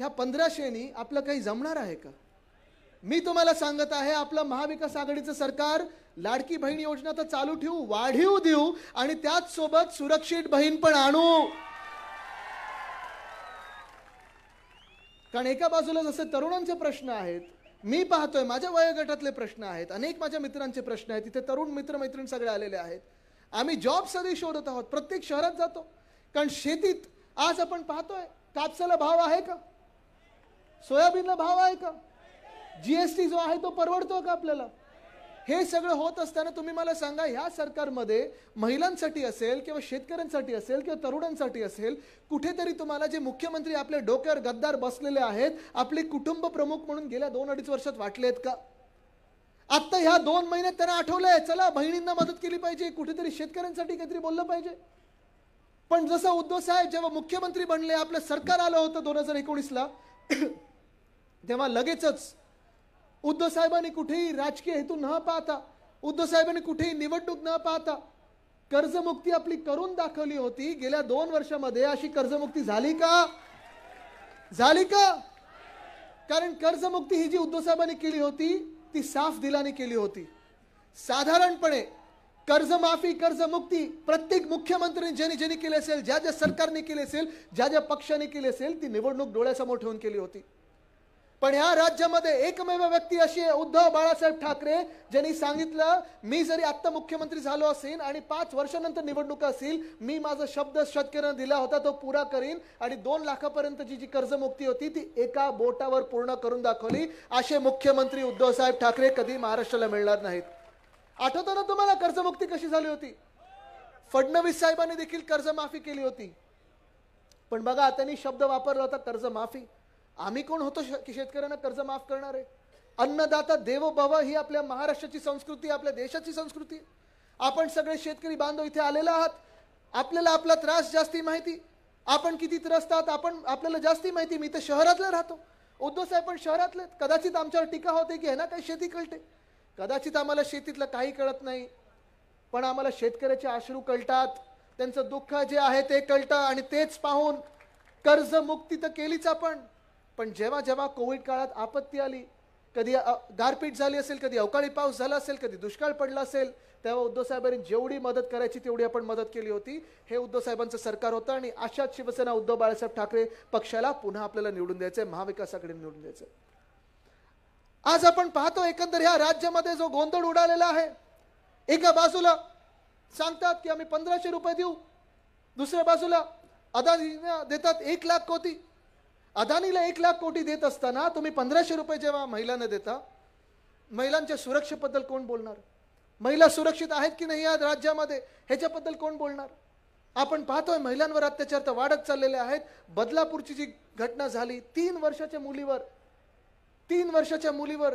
ह्या 1500नी आपलं काही जमणार आहे का? मी तुम्हाला सांगत आहे, आपलं महाविकास आघाडीचं सरकार लाडकी बहीण योजना तर चालू ठेवू, वाढीव देऊ, आणि त्याच सोबत सुरक्षित बहीण पण आणू. कारण एका बाजूला जसे तरुणांचे प्रश्न आहेत, मी पाहतोय माझ्या वयोगटातले प्रश्न आहेत, अनेक माझ्या मित्रांचे प्रश्न आहेत, इथे तरुण मित्रमैत्रीण सगळे आलेले आहेत. आम्ही जॉब सगळी शोधत आहोत, प्रत्येक शहरात जातो. कारण शेतीत आज आपण पाहतोय, कापसाला भाव आहे का? सोयाबीनला भाव आहे का? GST जो आहे तो परवडतो का आपल्याला? हे सगळं होत असताना तुम्ही मला सांगा, ह्या सरकारमध्ये महिलांसाठी असेल किंवा शेतकऱ्यांसाठी असेल किंवा तरुणांसाठी असेल, कुठेतरी तुम्हाला जे मुख्यमंत्री आपल्या डोक्यावर गद्दार बसलेले आहेत, आपले कुटुंब प्रमुख म्हणून गेल्या 2-2.5 वर्षात वाटलेत का? आता ह्या 2 महिन्यात त्यांना आठवलंय, चला बहिणींना मदत केली पाहिजे, कुठेतरी शेतकऱ्यांसाठी काहीतरी बोललं पाहिजे. पण जसं उद्धव साहेब जेव्हा मुख्यमंत्री बनले, आपलं सरकार आलं होतं 2019ला, तेव्हा लगेचच उद्धव साहेबांनी कुठेही राजकीय हेतू न पाहता, उद्धव साहेबांनी कुठेही निवडणूक न पाहता कर्जमुक्ती आपली करून दाखवली होती. गेल्या 2 वर्षामध्ये अशी कर्जमुक्ती झाली का? झाली का? कारण कर्जमुक्ती ही जी उद्धव साहेबांनी केली होती ती साफ दिलाने केली होती. साधारणपणे कर्जमाफी, कर्जमुक्ती प्रत्येक मुख्यमंत्र्यांनी ज्यांनी ज्यांनी केली असेल, ज्या ज्या सरकारने केली असेल, ज्या ज्या पक्षाने केली असेल, ती निवडणूक डोळ्यासमोर ठेवून केली होती. पण या राज्यामध्ये एकमेव व्यक्ती अशी आहे, उद्धव बाळासाहेब ठाकरे, ज्यांनी सांगितलं, मी जरी आता मुख्यमंत्री झालो असेल आणि 5 वर्षानंतर निवडणूक असेल, मी माझा शब्द शेतकऱ्यांना दिला होता तो पुरा करीन, आणि 2 लाखापर्यंतची जी कर्जमुक्ती होती ती एका बोटावर पूर्ण करून दाखवली. असे मुख्यमंत्री उद्धव साहेब ठाकरे कधी महाराष्ट्राला मिळणार नाहीत. आठवतं ना तुम्हाला कर्जमुक्ती कशी झाली होती? फडणवीस साहेबांनी देखील कर्जमाफी केली होती. पण बघा, त्यांनी शब्द वापरला होता कर्जमाफी. आम्ही कोण होतो की शेतकऱ्यांना कर्ज माफ करणारे? अन्नदाता देवो भव ही आपल्या महाराष्ट्राची संस्कृती, आपल्या देशाची संस्कृती. आपण सगळे शेतकरी बांधव इथे आलेले आहात. आपल्याला आपला त्रास जास्ती माहिती. आपण किती त्रस्त आहात आपल्याला जास्ती माहिती. मी तर शहरातला राहतो, उद्धव साहेब पण शहरातले. कदाचित आमच्यावर टीका होते की ह्यांना काही शेती कळते. कदाचित आम्हाला शेतीतलं काही कळत नाही, पण आम्हाला शेतकऱ्याचे अश्रू कळतात, त्यांचं दुःख जे आहे ते कळतं. आणि तेच पाहून कर्जमुक्ती तर केलीच आपण, पण जेव्हा जेव्हा कोविड काळात आपत्ती आली, कधी गारपीट झाली असेल, कधी अवकाळी पाऊस झाला असेल, कधी दुष्काळ पडला असेल, तेव्हा उद्धव साहेबांनी जेवढी मदत करायची तेवढी आपण मदत केली होती. हे उद्धव साहेबांचं सरकार होतं आणि अशाच शिवसेना उद्धव बाळासाहेब ठाकरे पक्षाला पुन्हा आपल्याला निवडून द्यायचंय, महाविकास आघाडीने निवडून द्यायचंय. आज आपण पाहतो एकंदर ह्या राज्यामध्ये जो गोंधळ उडालेला आहे. एका बाजूला सांगतात की आम्ही 1500 रुपये देऊ, दुसऱ्या बाजूला अदानीला देतात 1 लाख कोटी. अदानीला 1 लाख कोटी देत असताना तुम्ही 1500 रुपये जेव्हा महिलांना देता, महिलांच्या सुरक्षेबद्दल कोण बोलणार? महिला सुरक्षित आहेत की नाही या राज्यामध्ये ह्याच्याबद्दल कोण बोलणार? आपण पाहतोय महिलांवर अत्याचार तर वाढत चाललेले आहेत. बदलापूरची जी घटना झाली, 3 वर्षाच्या मुलीवर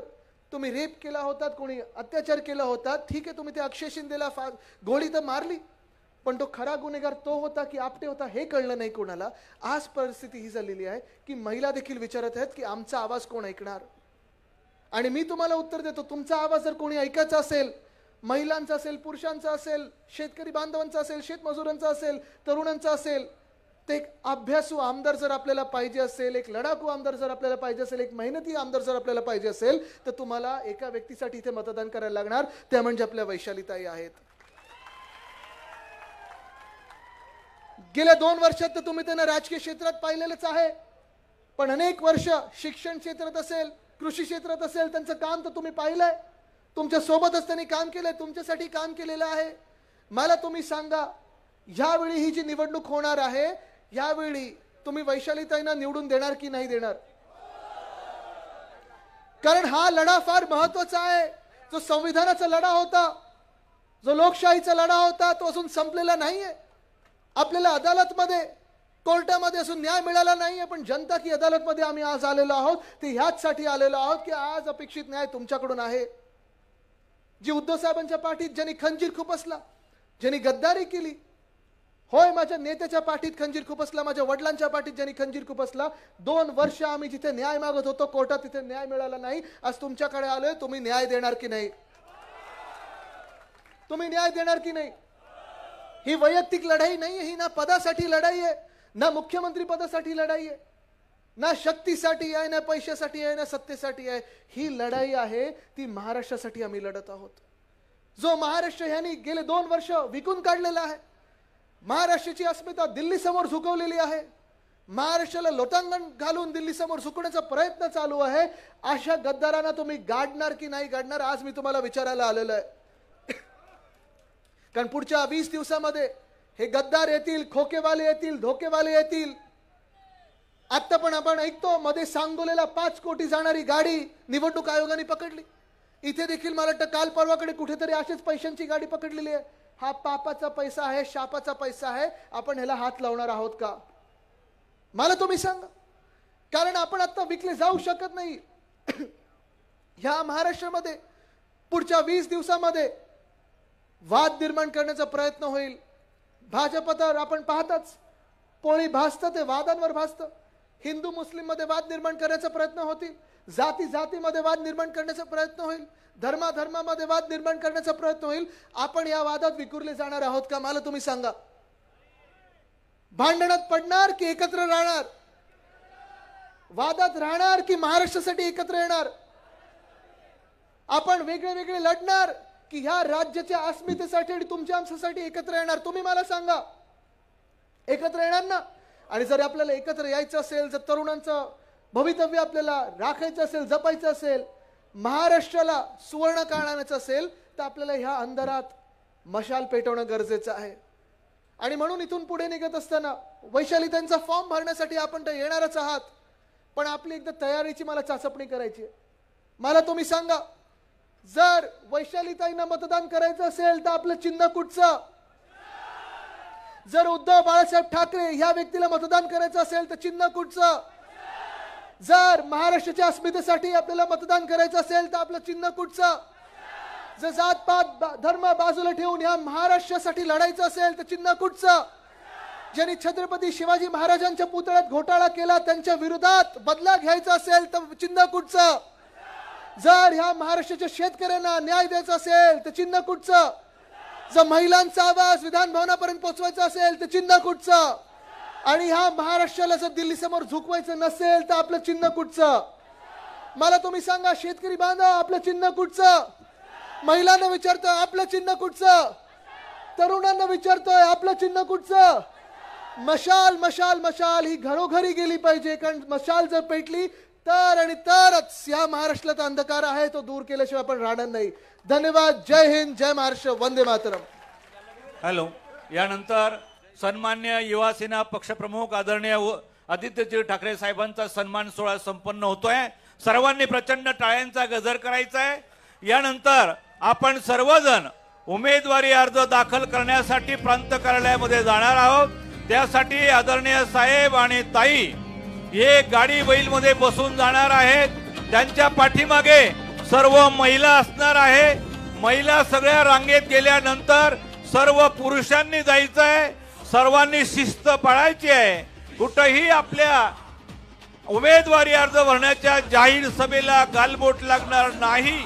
तुम्ही रेप केला होता, कोणी अत्याचार केला होता. ठीक आहे, तुम्ही ते अक्षय शिंदेला गोळी तर मारली, पण तो खरा गुन्हेगार तो होता की आपटे होता हे कळलं नाही कोणाला. आज परिस्थिती ही झालेली आहे की महिला देखील विचारत आहेत की आमचा आवाज कोण ऐकणार? आणि मी तुम्हाला उत्तर देतो, तुमचा आवाज जर कोणी ऐकायचा असेल, महिलांचा असेल, पुरुषांचा असेल, शेतकरी बांधवांचा असेल, शेतमजुरांचा असेल, तरुणांचा असेल, ते एक अभ्यासू आमदार जर आपल्याला पाहिजे असेल, एक लढाकू आमदार जर आपल्याला पाहिजे असेल, एक मेहनती आमदार जर आपल्याला पाहिजे असेल, तर तुम्हाला एका व्यक्तीसाठी इथे मतदान करायला लागणार, त्या म्हणजे आपल्या वैशालीताई आहेत. गेल्या 2 वर्षात तर तुम्ही त्यांना राजकीय क्षेत्रात पाहिलेलंच आहे, पण अनेक वर्ष शिक्षण क्षेत्रात असेल, कृषी क्षेत्रात असेल, त्यांचं काम तर तुम्ही पाहिलंय. तुमच्या सोबतच त्यांनी काम केलंय, तुमच्यासाठी काम केलेलं आहे. मला तुम्ही सांगा, यावेळी ही जी निवडणूक होणार आहे, यावेळी तुम्ही वैशालीताईंना निवडून देणार की नाही देणार? कारण हा लढा फार महत्वाचा आहे. जो संविधानाचा लढा होता, जो लोकशाहीचा लढा होता, तो अजून संपलेला नाहीये. आपल्याला अदालतमध्ये, कोर्टामध्ये अजून न्याय मिळाला नाहीये, पण जनता की अदालतमध्ये आम्ही आज आलेलो आहोत. ते ह्याचसाठी आलेलो आहोत की आज अपेक्षित न्याय तुमच्याकडून आहे. जी उद्धव साहेबांच्या पाठीत ज्यांनी खंजीर खुपसला, ज्यांनी गद्दारी केली, होय माझ्या नेत्याच्या पाठीत खंजीर खुपसला, माझ्या वडिलांच्या पाठीत ज्यांनी खंजीर खुपसला. 2 वर्ष आम्ही जिथे न्याय मागत होतो कोर्टात, तिथे न्याय मिळाला नाही. आज तुमच्याकडे आलोय, तुम्ही न्याय देणार की नाही? तुम्ही न्याय देणार की नाही? ही वैयक्तिक लढाई नाहीये, ही ना पदासाठी लढाई आहे, ना मुख्यमंत्री पदासाठी लढाई आहे, ना शक्तीसाठी आहे, ना पैशासाठी आहे, ना सत्तेसाठी आहे. ही लढाई आहे ती महाराष्ट्रासाठी आम्ही लढत आहोत. जो महाराष्ट्र ह्यांनी गेले 2 वर्ष विकून काढलेला आहे, महाराष्ट्राची अस्मिता दिल्ली समोर झुकवलेली आहे, महाराष्ट्राला लोटांगण घालून दिल्ली समोर झुकवण्याचा प्रयत्न चालू आहे. अशा गद्दारांना तुम्ही गाडणार की नाही गाडणार, आज मी तुम्हाला विचारायला आलेलो आहे. कारण पुढच्या 20 दिवसामध्ये हे गद्दार येतील, खोकेवाले येतील, धोकेवाले येतील. आता पण आपण ऐकतो मध्ये सांगोलेला 5 कोटी जाणारी गाडी निवडणूक आयोगाने पकडली. इथे देखील मला वाटतं काल परवाकडे कुठेतरी अशीच पैशांची गाडी पकडलेली आहे. हा पापाचा पैसा आहे, शापाचा पैसा आहे. आपण ह्याला हात लावणार आहोत का? मला तुम्ही सांगा. कारण आपण आता विकले जाऊ शकत नाही. ह्या महाराष्ट्रामध्ये पुढच्या 20 दिवसामध्ये वाद निर्माण करण्याचा प्रयत्न होईल. भाजप तर आपण पाहताच, पोळी भासतं ते वादांवर भासतं. हिंदू मुस्लिम मध्ये वाद निर्माण करण्याचा प्रयत्न होतील, जाती जातीमध्ये वाद निर्माण करण्याचा प्रयत्न होईल, धर्माधर्मामध्ये वाद निर्माण करण्याचा प्रयत्न होईल. आपण या वादात विखुरले जाणार आहोत का? मला तुम्ही सांगा. भांडणात पडणार की एकत्र राहणार? वादात राहणार की महाराष्ट्रासाठी एकत्र येणार? आपण वेगळे वेगळे लढणार की ह्या राज्याच्या अस्मितेसाठी आणि तुमच्या आमच्यासाठी एकत्र येणार? तुम्ही मला सांगा. एकत्र येणार ना? आणि जर आपल्याला एकत्र यायचं असेल, जर तरुणांचं भवितव्य आपल्याला राखायचं असेल, जपायचं असेल, महाराष्ट्राला सुवर्ण काळ आणायचं असेल, तर आपल्याला ह्या अंधारात मशाल पेटवणं गरजेचं आहे. आणि म्हणून इथून पुढे निघत असताना वैशाली त्यांचा फॉर्म भरण्यासाठी आपण तर येणारच आहात, पण आपली एकदा तयारीची मला चाचपणी करायची आहे. मला तुम्ही सांगा, जर वैशालीताईंना मतदान करायचं असेल तर आपलं चिन्ह कुठचं? जर उद्धव बाळासाहेब ठाकरे ह्या व्यक्तीला मतदान करायचं असेल तर चिन्ह कुठचं? जर महाराष्ट्राच्या अस्मितेसाठी आपल्याला मतदान करायचं असेल तर आपलं चिन्ह कुठचं? जर जातपात धर्म बाजूला ठेवून या महाराष्ट्रासाठी लढायचं असेल तर चिन्ह कुठचं? ज्यांनी छत्रपती शिवाजी महाराजांच्या पुतळ्यात घोटाळा केला त्यांच्या विरोधात बदला घ्यायचा असेल तर चिन्ह कुठचं? जर ह्या महाराष्ट्राच्या शेतकऱ्यांना न्याय द्यायचा असेल तर चिन्ह कुठचं? जर महिलांचा आवाज विधान भवनापर्यंत पोहोचवायचा असेल तर चिन्ह कुठचं? आणि ह्या महाराष्ट्राला जर दिल्ली समोर झुकवायचं नसेल तर आपलं चिन्ह कुठचं? मला तुम्ही सांगा शेतकरी बांधव, आपलं चिन्ह कुठचं? महिलांना विचारतोय आपलं चिन्ह कुठचं? तरुणांना विचारतोय आपलं चिन्ह कुठचं? मशाल मशाल मशाल ही घरोघरी गेली पाहिजे, कारण मशाल जर पेटली तर आणि तरच या महाराष्ट्राचा अंधकार आहे तो दूर केल्याशिवाय आपण राहणार नाही. धन्यवाद. जय हिंद, जय महाराष्ट्र, वंदे मातरम. हॅलो. यानंतर सन्मान्य युवा सेना पक्षप्रमुख आदरणीय आदित्यजी ठाकरे साहेबांचा सन्मान सोहळा संपन्न होतोय. सर्वांनी प्रचंड टाळ्यांचा गजर करायचा आहे. यानंतर आपण सर्वजण उमेदवारी अर्ज दाखल करण्यासाठी प्रांत कार्यालयामध्ये जाणार आहोत. त्यासाठी आदरणीय साहेब आणि ताई हे गाडी बैल मध्ये बसून जाणार आहेत. त्यांच्या पाठीमागे सर्व महिला असणार आहे. महिला सगळ्या रांगेत गेल्यानंतर सर्व पुरुषांनी जायचं आहे. सर्वांनी शिस्त पाळायची आहे. कुठेही आपल्या उमेदवारी अर्ज भरण्याच्या जाहीर सभेला गालबोट लागणार नाही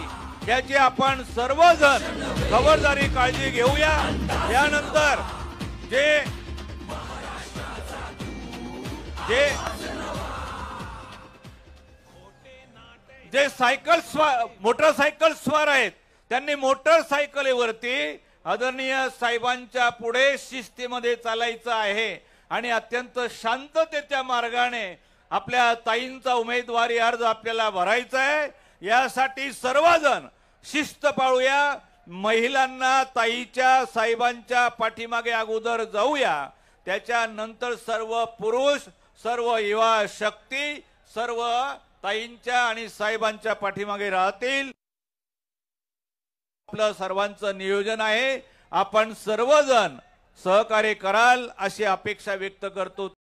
याची आपण सर्वजण खबरदारी काळजी घेऊया. यानंतर जे मोटरसायकल स्वार आहेत त्यांनी मोटरसायकलीवरती आदरणीय साहेबांच्या पुढे शिस्तीमध्ये चालायचं आहे आणि अत्यंत शांततेच्या मार्गाने आपल्या ताईंचा उमेदवारी अर्ज आपल्याला भरायचा आहे. यासाठी सर्वजण शिस्त पाळूया. महिलांना ताईच्या साहेबांच्या पाठीमागे अगोदर जाऊया. त्याच्यानंतर सर्व पुरुष, सर्व युवा शक्ती सर्व ताईंच्या आणि साहेबांच्या पाठीमागे राहतील. आपलं सर्वांचं नियोजन आहे. आपण सर्वजण सहकार्य कराल अशी अपेक्षा व्यक्त करतो.